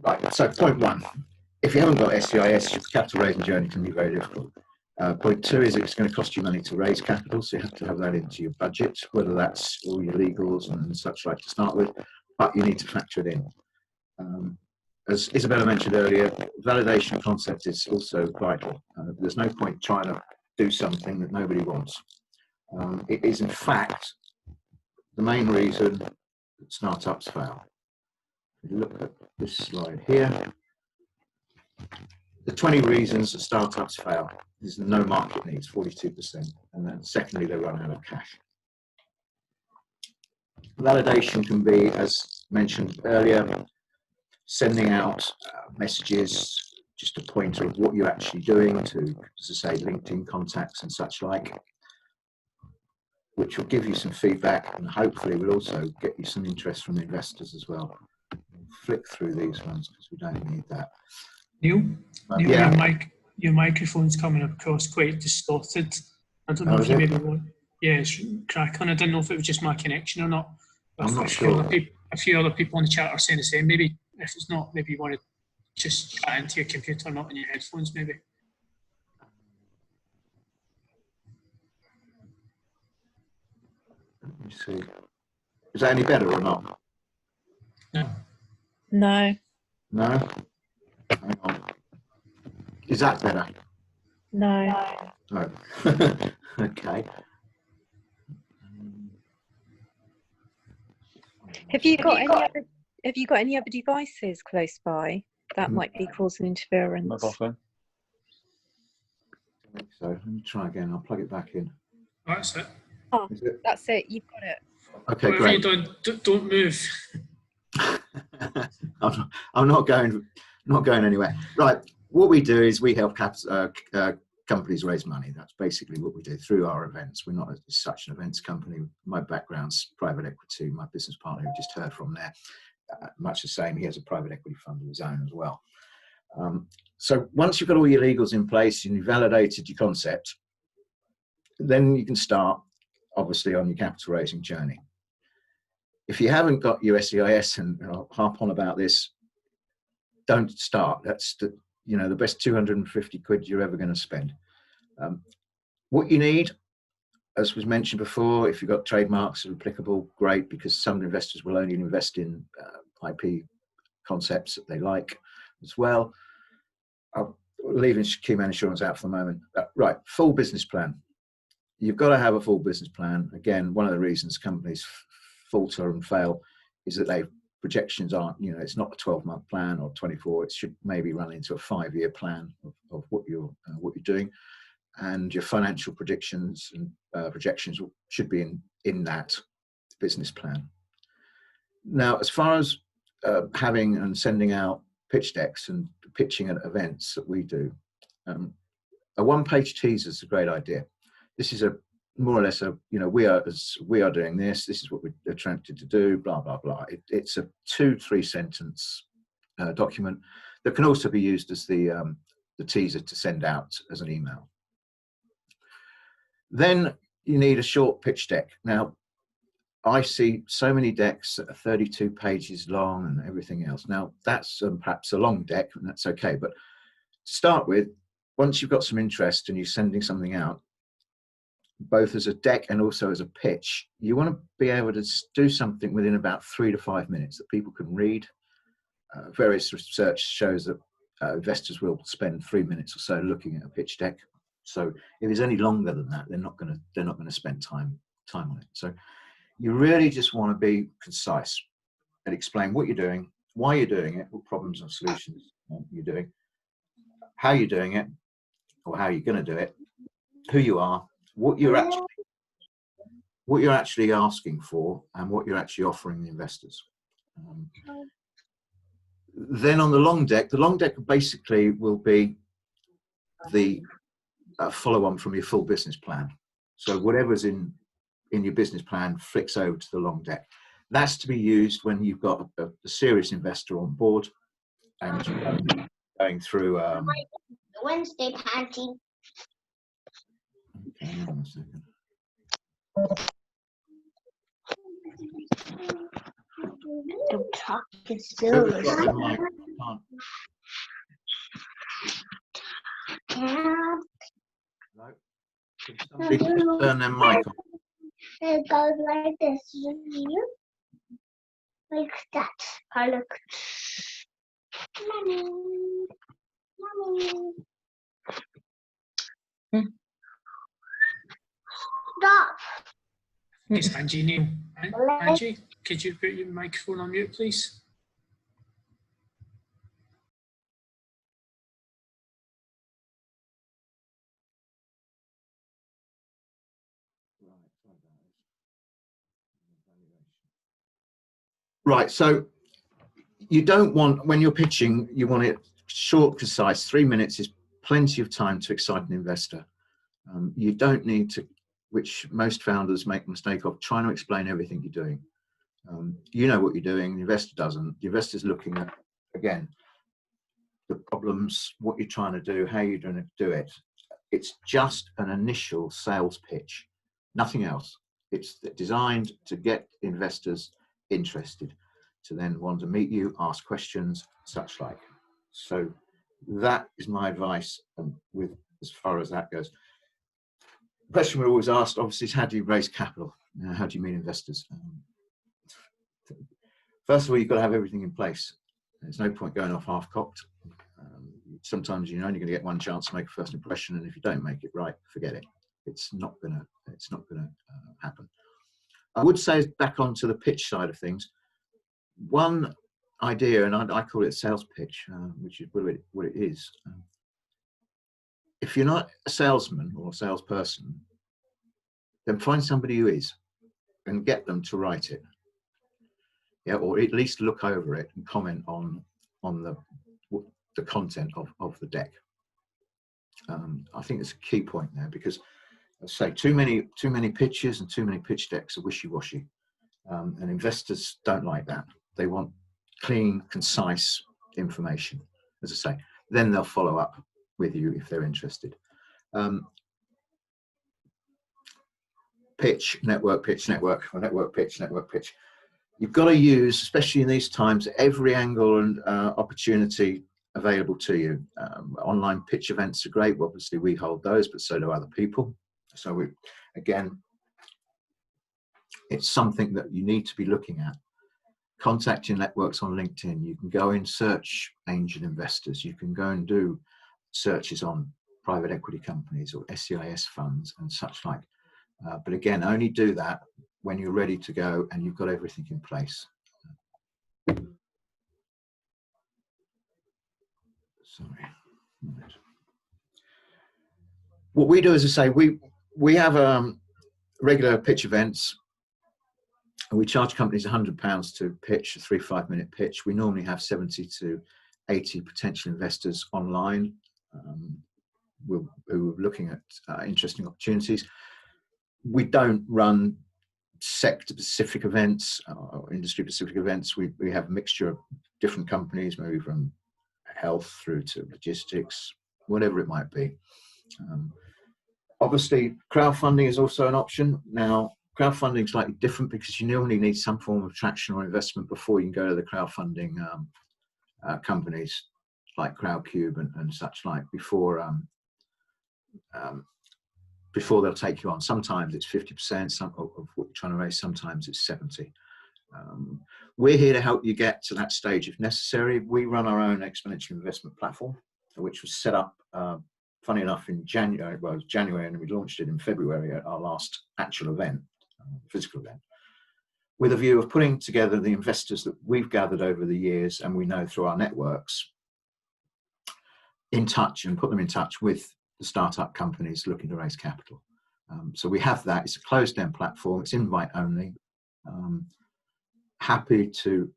Right, so point 1, if you haven't got SEIS, your capital raising journey can be very difficult. Point 2 is it's going to cost you money to raise capital, so you have to have that into your budget, whether that's all your legals and such like to start with, but you need to factor it in. As Isabella mentioned earlier, validation concept is also vital. There's no point trying to do something that nobody wants. It is in fact the main reason that startups fail. If you look at this slide here, the 20 reasons that startups fail is no market needs, 42%, and then secondly, they run out of cash. Validation can be, as mentioned earlier, sending out messages, just a pointer of what you're actually doing to, as I say, LinkedIn contacts and such like, which will give you some feedback and hopefully will also get you some interest from investors as well. We'll flick through these ones because we don't need that. Neil, yeah. your microphone's coming across quite distorted. I don't know if you maybe want. Yeah, it's cracking. I don't know if it was just my connection or not. I'm not sure. A few other people in the chat are saying the same. Maybe if it's not, maybe you want to just chat into your computer, not in your headphones, maybe. Let me see. Is that any better or not? No. No. No? Hang on. Is that better? No. Oh. Okay. Have you got any other devices close by that might be causing interference? Mobile phone. So let me try again. I'll plug it back in. That's it. Oh, Is it? that's it. You've got it. Okay, Whatever great. you done, don't move. I'm not going anywhere. Right. What we do is we help companies raise money. That's basically what we do through our events. We're not such an events company. My background's private equity. My business partner who just heard from there, much the same. He has a private equity fund of his own as well. So once you've got all your legals in place and you've validated your concept, then you can start, obviously, on your capital raising journey. If you haven't got your SEIS, and I'll harp on about this, don't start. That's the best 250 quid you're ever going to spend. What you need, as was mentioned before, if you've got trademarks that are applicable, great, because some investors will only invest in IP concepts that they like as well. I'm leaving key man insurance out for the moment. Right, full business plan. You've got to have a full business plan. Again, one of the reasons companies falter and fail is that projections aren't, it's not a 12-month plan or 24. It should maybe run into a 5-year plan of what you're doing, and your financial predictions and projections should be in that business plan. Now, as far as having and sending out pitch decks and pitching at events that we do, a one-page teaser is a great idea. This is more or less we are doing this. This is what we're attracted to do. Blah blah blah. It's a 2-3 sentence document that can also be used as the teaser to send out as an email. Then you need a short pitch deck. Now, I see so many decks that are 32 pages long and everything else. Now, that's perhaps a long deck, and that's okay. But to start with, once you've got some interest and you're sending something out, both as a deck and also as a pitch, you want to be able to do something within about 3 to 5 minutes that people can read. Various research shows that investors will spend 3 minutes or so looking at a pitch deck. So if it's any longer than that, they're not going to spend time on it. So you really just want to be concise and explain what you're doing, why you're doing it, what problems and solutions you're doing, how you're doing it, or how you're going to do it, who you are, what you're actually asking for, and what you're actually offering the investors. Then on the long deck basically will be the follow-on from your full business plan. So whatever's in your business plan flicks over to the long deck. That's to be used when you've got a serious investor on board and you're going through Wednesday party. Okay, hang on a second. Don't talk still. No. Can somebody just turn their mic on? It goes like this, like that. I look. Mommy. Stop. It's Angie, Neil. Angie, could you put your microphone on mute, please? Right, so you don't want, when you're pitching, you want it short, concise. 3 minutes is plenty of time to excite an investor. You don't need to, which most founders make the mistake of, trying to explain everything you're doing. You know what you're doing, the investor doesn't. The investor's looking at, again, the problems, what you're trying to do, how you're going to do it. It's just an initial sales pitch, nothing else. It's designed to get investors interested, to then want to meet you, ask questions, such like. So that is my advice with as far as that goes. The question we're always asked, obviously, is how do you raise capital? How do you meet investors? First of all, you've got to have everything in place. There's no point going off half-cocked. Sometimes you're only going to get one chance to make a first impression, and if you don't make it right, forget it. It's not going to happen. I would say, back onto the pitch side of things, one idea, and I call it a sales pitch, which is what it is. If you're not a salesman or a salesperson, then find somebody who is and get them to write it. Yeah, or at least look over it and comment on the content of the deck. I think it's a key point there, because I say too many pitches and too many pitch decks are wishy-washy, and investors don't like that. They want clean, concise information. As I say, then they'll follow up with you if they're interested. Pitch, network, pitch, network, or network, pitch, network, pitch. You've got to use, especially in these times, every angle and opportunity available to you. Online pitch events are great. Obviously, we hold those, but so do other people. So again, it's something that you need to be looking at. Contact your networks on LinkedIn. You can go and search angel investors. You can go and do searches on private equity companies or SEIS funds and such like. But again, only do that when you're ready to go and you've got everything in place. Sorry. What we do, as I say, we have regular pitch events, and we charge companies £100 to pitch a 3-5 minute pitch. We normally have 70 to 80 potential investors online who are looking at interesting opportunities. We don't run sector-specific events or industry-specific events. We have a mixture of different companies, maybe from health through to logistics, whatever it might be. Obviously, crowdfunding is also an option. Now, crowdfunding is slightly different because you normally need some form of traction or investment before you can go to the crowdfunding companies like Crowdcube and such like before they'll take you on. Sometimes it's 50% of what you're trying to raise, sometimes it's 70%. We're here to help you get to that stage if necessary. We run our own exponential investment platform, which was set up, funny enough, in January. Well, it was January, and we launched it in February at our last actual event, physical event, with a view of putting together the investors that we've gathered over the years and we know through our networks in touch, and put them in touch with the startup companies looking to raise capital. So we have that. It's a closed-end platform. It's invite only. Happy to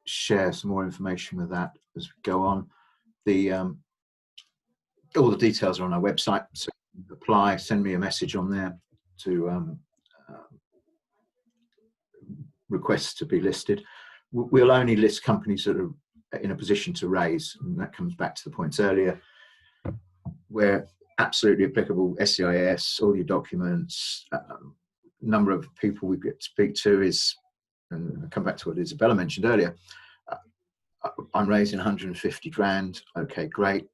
share some more information with that as we go on. All the details are on our website, so apply, send me a message on there to request to be listed. We'll only list companies that are in a position to raise, and that comes back to the points earlier, where absolutely applicable, SEIS, all your documents, number of people we get to speak to is, and I'll come back to what Isabella mentioned earlier, I'm raising 150 grand. Okay, great.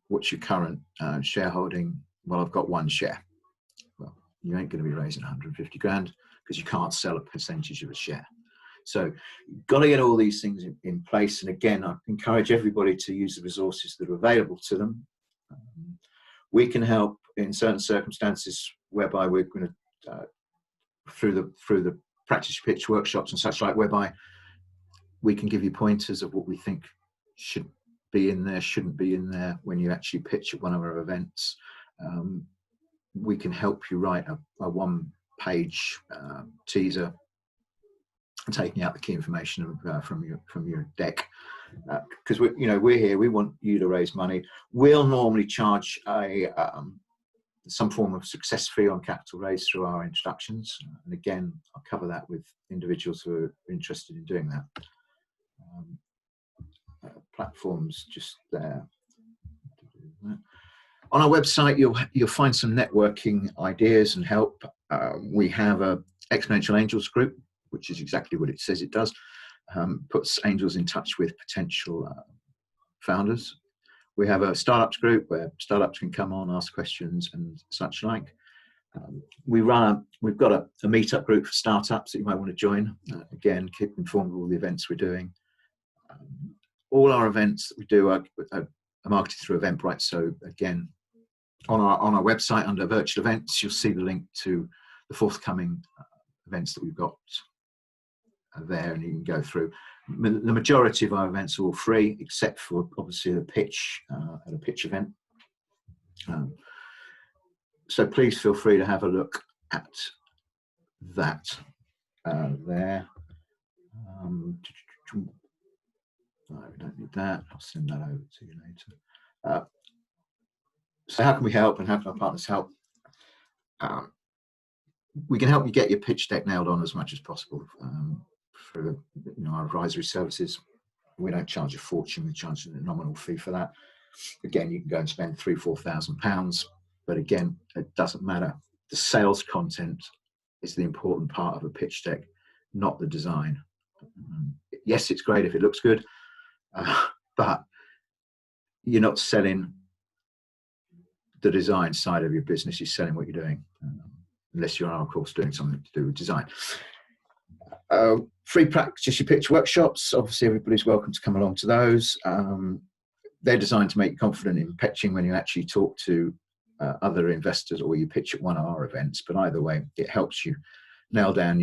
What's your current shareholding? Well, I've got 1 share. Well, you ain't going to be raising 150 grand because you can't sell a percentage of a share. So you've got to get all these things in place. And again, I encourage everybody to use the resources that are available to them. We can help in certain circumstances whereby we're going to, through the practice pitch workshops and such like, whereby we can give you pointers of what we think should be in there, shouldn't be in there when you actually pitch at one of our events. We can help you write a 1-page teaser, taking out the key information from your deck, because we're here. We want you to raise money. We'll normally charge some form of success fee on capital raise through our introductions, and again, I'll cover that with individuals who are interested in doing that. Platforms just there. On our website, you'll find some networking ideas and help. We have a Exponential Angels group, which is exactly what it says it does. Puts angels in touch with potential founders. We have a startups group where startups can come on, ask questions and such like. We've got a meetup group for startups that you might want to join. Again, keep informed of all the events we're doing. All our events that we do are marketed through Eventbrite. So again, on our website under virtual events, you'll see the link to the forthcoming events that we've got there, and you can go through. The majority of our events are all free, except for obviously the pitch at a pitch event. So please feel free to have a look at that there. No, we don't need that. I'll send that over to you later. So how can we help, and how can our partners help? We can help you get your pitch deck nailed on as much as possible through our advisory services. We don't charge a fortune, we charge a nominal fee for that. Again, you can go and spend £3,000–4,000, but again, it doesn't matter. The sales content is the important part of a pitch deck, not the design. Yes, it's great if it looks good, but you're not selling the design side of your business, you're selling what you're doing, unless you are, of course, doing something to do with design. Free practice your pitch workshops. Obviously, everybody's welcome to come along to those. They're designed to make you confident in pitching when you actually talk to other investors, or you pitch at one of our events. But either way, it helps you nail down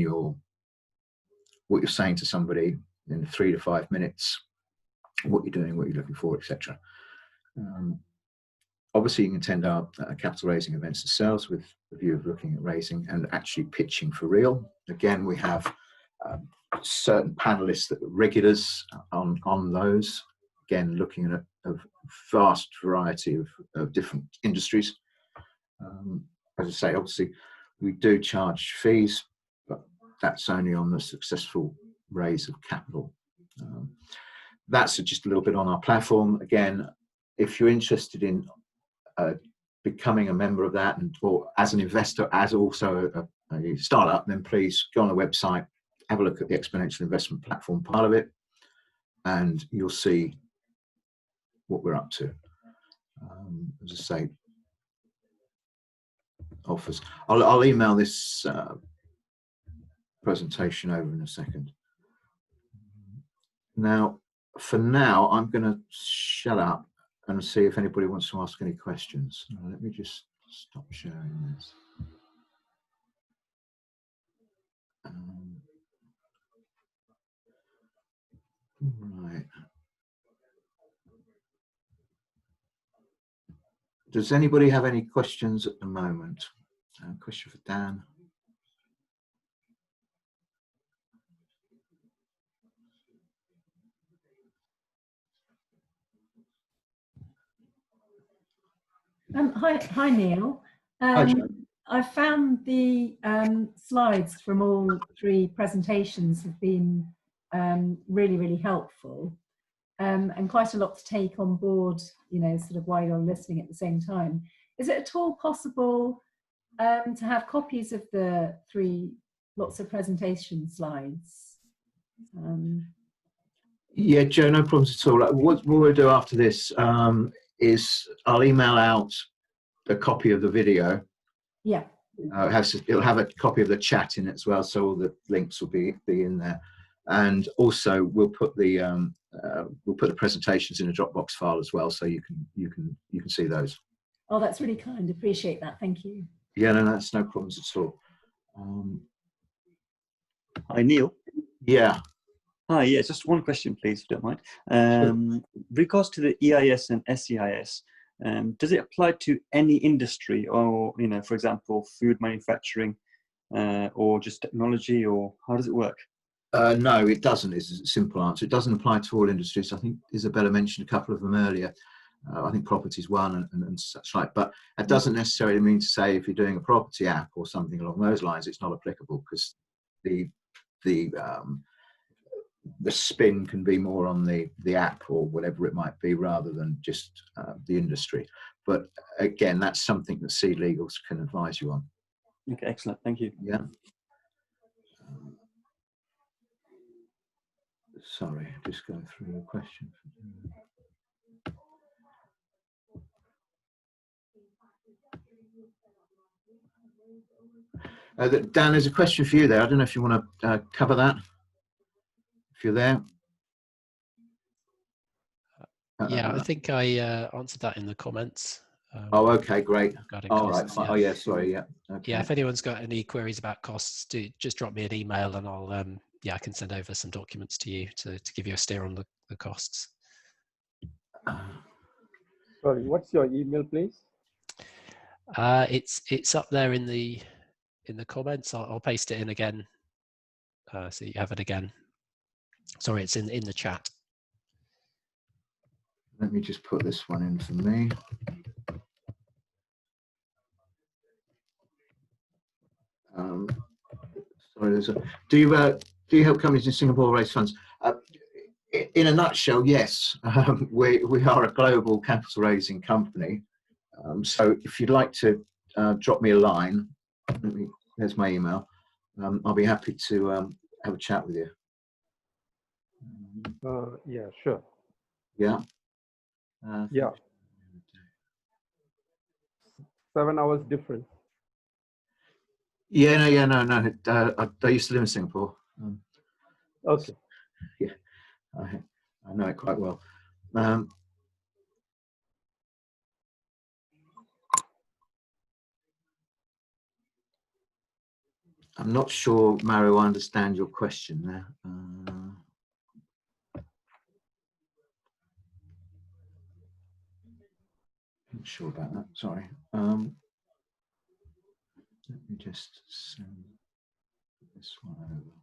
what you're saying to somebody in 3 to 5 minutes, what you're doing, what you're looking for, etc. Obviously, you can attend our capital raising events themselves with the view of looking at raising and actually pitching for real. Again, we have certain panelists that are regulars on those. Again, looking at a vast variety of different industries. As I say, obviously, we do charge fees, but that's only on the successful raise of capital. That's just a little bit on our platform. Again, if you're interested in becoming a member of that, or as an investor, as also a startup, then please go on the website, have a look at the exponential investment platform part of it, and you'll see what we're up to. As I say, offers. I'll email this presentation over in a second. Now, for now, I'm going to shut up and see if anybody wants to ask any questions. Let me just stop sharing this. Right. Does anybody have any questions at the moment? Question for Dan. Hi Neil. I found the slides from all 3 presentations have been really helpful, and quite a lot to take on board, sort of while you're listening at the same time. Is it at all possible to have copies of the 3 lots of presentation slides? Yeah, Joe, no problems at all. What we'll do after this is I'll email out a copy of the video. Yeah. It'll have a copy of the chat in it as well, so all the links will be in there. And also we'll put the presentations in a Dropbox file as well, so you can see those. Oh, that's really kind. Appreciate that. Thank you. Yeah, no, that's no problems at all. Hi, Neil. Yeah. Hi, yeah, just one question, please, if you don't mind. Regards to the EIS and SEIS, does it apply to any industry, or, for example, food manufacturing, or just technology, or how does it work? No, it doesn't, is a simple answer. It doesn't apply to all industries. I think Isabella mentioned a couple of them earlier. I think property is one and such like, but it doesn't necessarily mean to say if you're doing a property app or something along those lines, it's not applicable, because the spin can be more on the app or whatever it might be, rather than just the industry. But again, that's something that Seed Legals can advise you on. Okay, excellent. Thank you. Yeah. Sorry, just going through your question. Dan, there's a question for you there. I don't know if you want to cover that, if you're there. Yeah, I think I answered that in the comments. Oh, okay, great. All right. Yeah. Oh, yeah, sorry. Yeah. Okay. Yeah, if anyone's got any queries about costs, just drop me an email and I'll yeah, I can send over some documents to you to give you a steer on the costs. Sorry, what's your email, please? It's up there in the comments. I'll paste it in again, so you have it again. Sorry, it's in the chat. Let me just put this one in for me. Sorry, there's a. Do you help companies in Singapore raise funds? In a nutshell, yes. We are a global capital raising company. So if you'd like to drop me a line, there's my email. I'll be happy to have a chat with you. Yeah, sure. Yeah. Yeah. 7 hours difference. Yeah, no. I used to live in Singapore. Okay. Yeah, I know it quite well. I'm not sure, Mario, I understand your question there. Not sure about that, sorry. Let me just send this one over.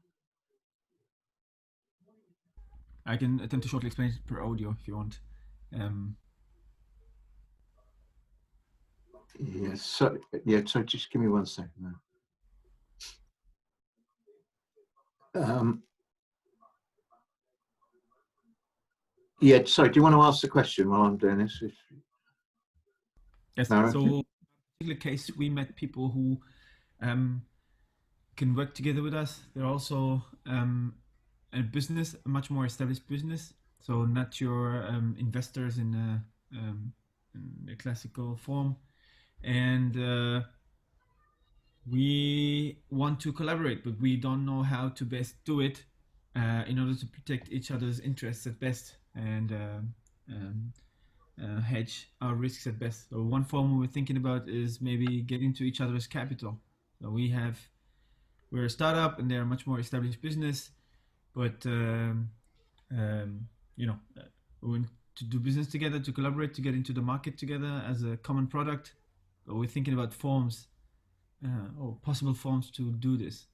I can attempt to shortly explain it per audio if you want. Yes, so just give me 1 second now. Yeah, sorry, do you want to ask the question while I'm doing this? Yes, Mara? so in this particular case, we met people who can work together with us. They're also a business, a much more established business. So not your investors in a classical form. And we want to collaborate, but we don't know how to best do it in order to protect each other's interests at best and hedge our risks at best. So one form we're thinking about is maybe getting to each other's capital. So we're a startup and they're a much more established business, but we want to do business together, to collaborate, to get into the market together as a common product. So we're thinking about forms or possible forms to do this.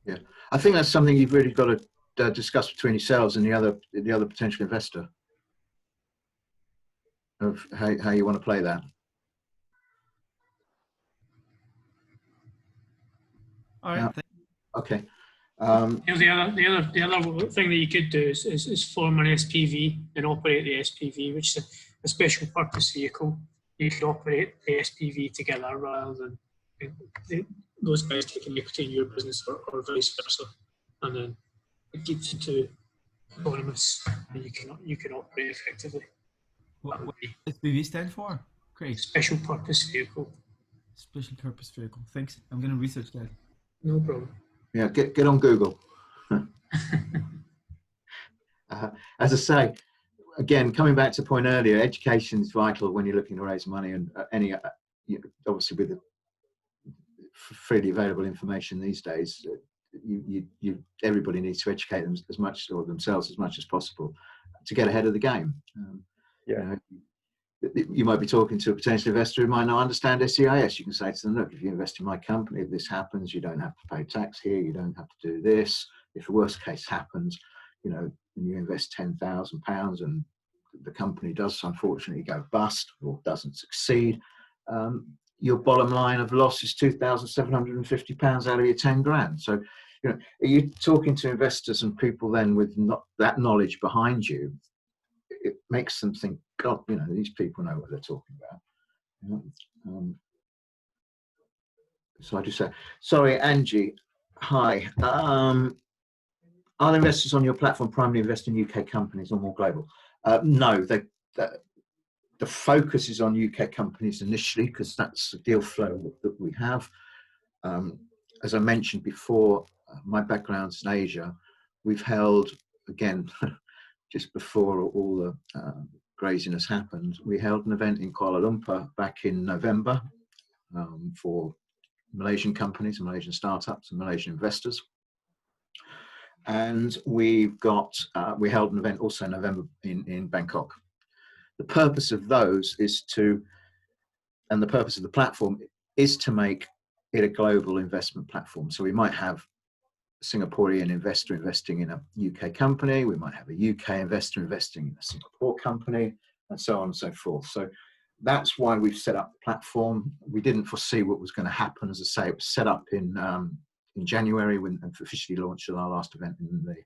Yeah, I think that's something you've really got to discuss between yourselves and the other potential investor, of how you want to play that. All right. Okay. The other thing that you could do is form an SPV and operate the SPV, which is a special purpose vehicle. You could operate the SPV together rather than those guys taking equity in your business or vice versa, and then it keeps you two autonomous and you can operate effectively. What SPV stand for? Craig. Special purpose vehicle. Special purpose vehicle. Thanks. I'm going to research that. No problem. Yeah, get on Google. As I say, again, coming back to the point earlier, education is vital when you're looking to raise money, and obviously with the freely available information these days, everybody needs to educate them as much, or themselves as much as possible, to get ahead of the game. You might be talking to a potential investor who might not understand SEIS. You can say to them, look, if you invest in my company, if this happens, you don't have to pay tax here, you don't have to do this. If the worst case happens, and you invest £10,000 and the company does unfortunately go bust or doesn't succeed, your bottom line of loss is £2,750 out of your 10 grand. So, are you talking to investors and people then with not that knowledge behind you? It makes them think, God, these people know what they're talking about. So I just say, sorry, Angie, hi. Are investors on your platform primarily invest in UK companies or more global? No, the focus is on UK companies initially because that's the deal flow that we have. As I mentioned before, my background's in Asia. We've held, again, just before all the craziness happened, we held an event in Kuala Lumpur back in November for Malaysian companies, Malaysian startups and Malaysian investors. And we've got, we held an event also in November in Bangkok. The purpose of those is to, and the purpose of the platform is to make it a global investment platform. So we might have a Singaporean investor investing in a UK company, we might have a UK investor investing in a Singapore company, and so on and so forth. So that's why we've set up the platform. We didn't foresee what was going to happen. As I say, it was set up in January when officially launched at our last event in the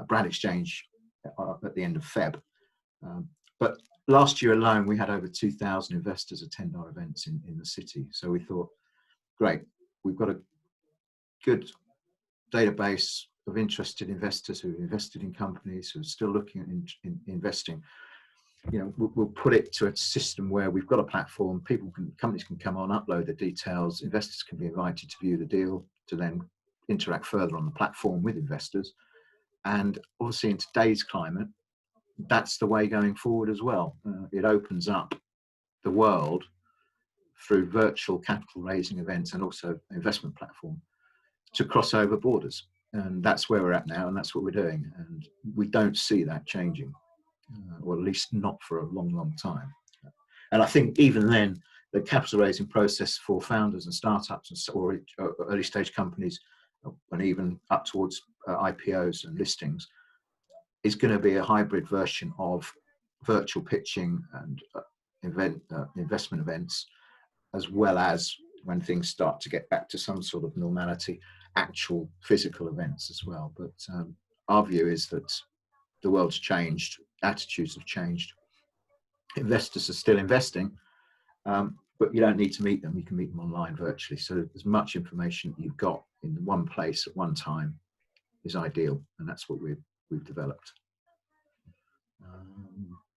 Brand Exchange at the end of Feb. But last year alone, we had over 2,000 investors attend our events in the city. So we thought, great, we've got a good database of interested investors who have invested in companies, who are still looking at investing. You know, we'll put it to a system where we've got a platform, companies can come on, upload the details, investors can be invited to view the deal, to then interact further on the platform with investors. And obviously in today's climate, that's the way going forward as well. It opens up the world through virtual capital raising events and also investment platform to cross over borders. And that's where we're at now, and that's what we're doing. And we don't see that changing, or at least not for a long, long time. And I think even then, the capital raising process for founders and startups or early stage companies, and even up towards IPOs and listings, is going to be a hybrid version of virtual pitching and investment events, as well as, when things start to get back to some sort of normality, actual physical events as well. But our view is that the world's changed, attitudes have changed. Investors are still investing, but you don't need to meet them. You can meet them online virtually. So as much information you've got in one place at one time is ideal, and that's what we've developed.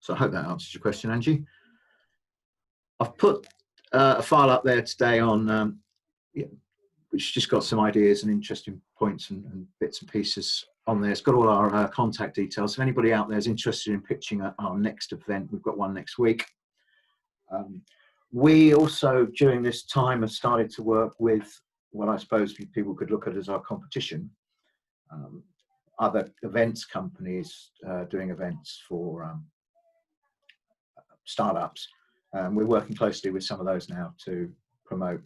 So I hope that answers your question, Angie. I've put a file up there today on which just got some ideas and interesting points and bits and pieces on there. It's got all our contact details. If anybody out there is interested in pitching our next event, we've got one next week. We also, during this time, have started to work with what I suppose people could look at as our competition. Other events companies doing events for startups. We're working closely with some of those now to promote,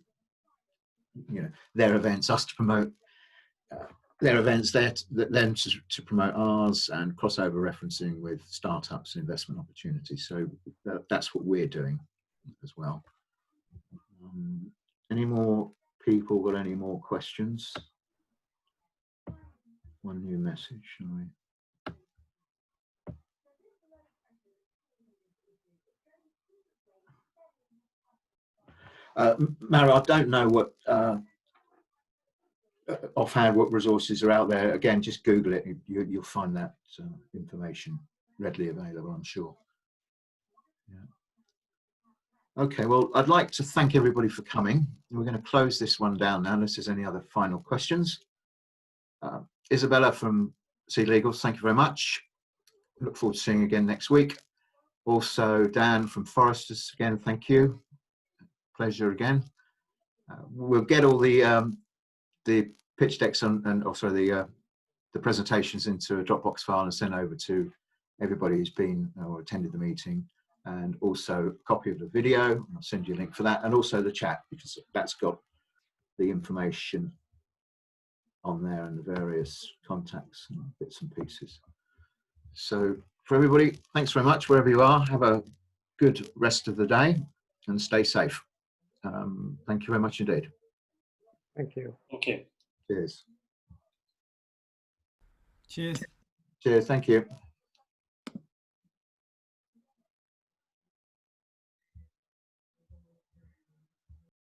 you know, their events, us to promote their events, them to promote ours, and crossover referencing with startups and investment opportunities. So that's what we're doing as well. Any more people got any more questions? One new message, shall we? Mara, I don't know what offhand what resources are out there. Again, just Google it. You'll find that information readily available, I'm sure. Yeah. Okay, well, I'd like to thank everybody for coming. We're going to close this one down now, unless there's any other final questions. Isabella from Sea Legals, thank you very much. Look forward to seeing you again next week. Also, Dan from Foresters, again, thank you. Pleasure again. We'll get all the pitch decks and also the presentations into a Dropbox file and send over to everybody who's been or attended the meeting, and also a copy of the video. I'll send you a link for that, and also the chat, because that's got the information on there and the various contacts and bits and pieces. So for everybody, thanks very much wherever you are. Have a good rest of the day and stay safe. Thank you very much indeed. Thank you. Thank you. Cheers. Cheers. Cheers. Thank you.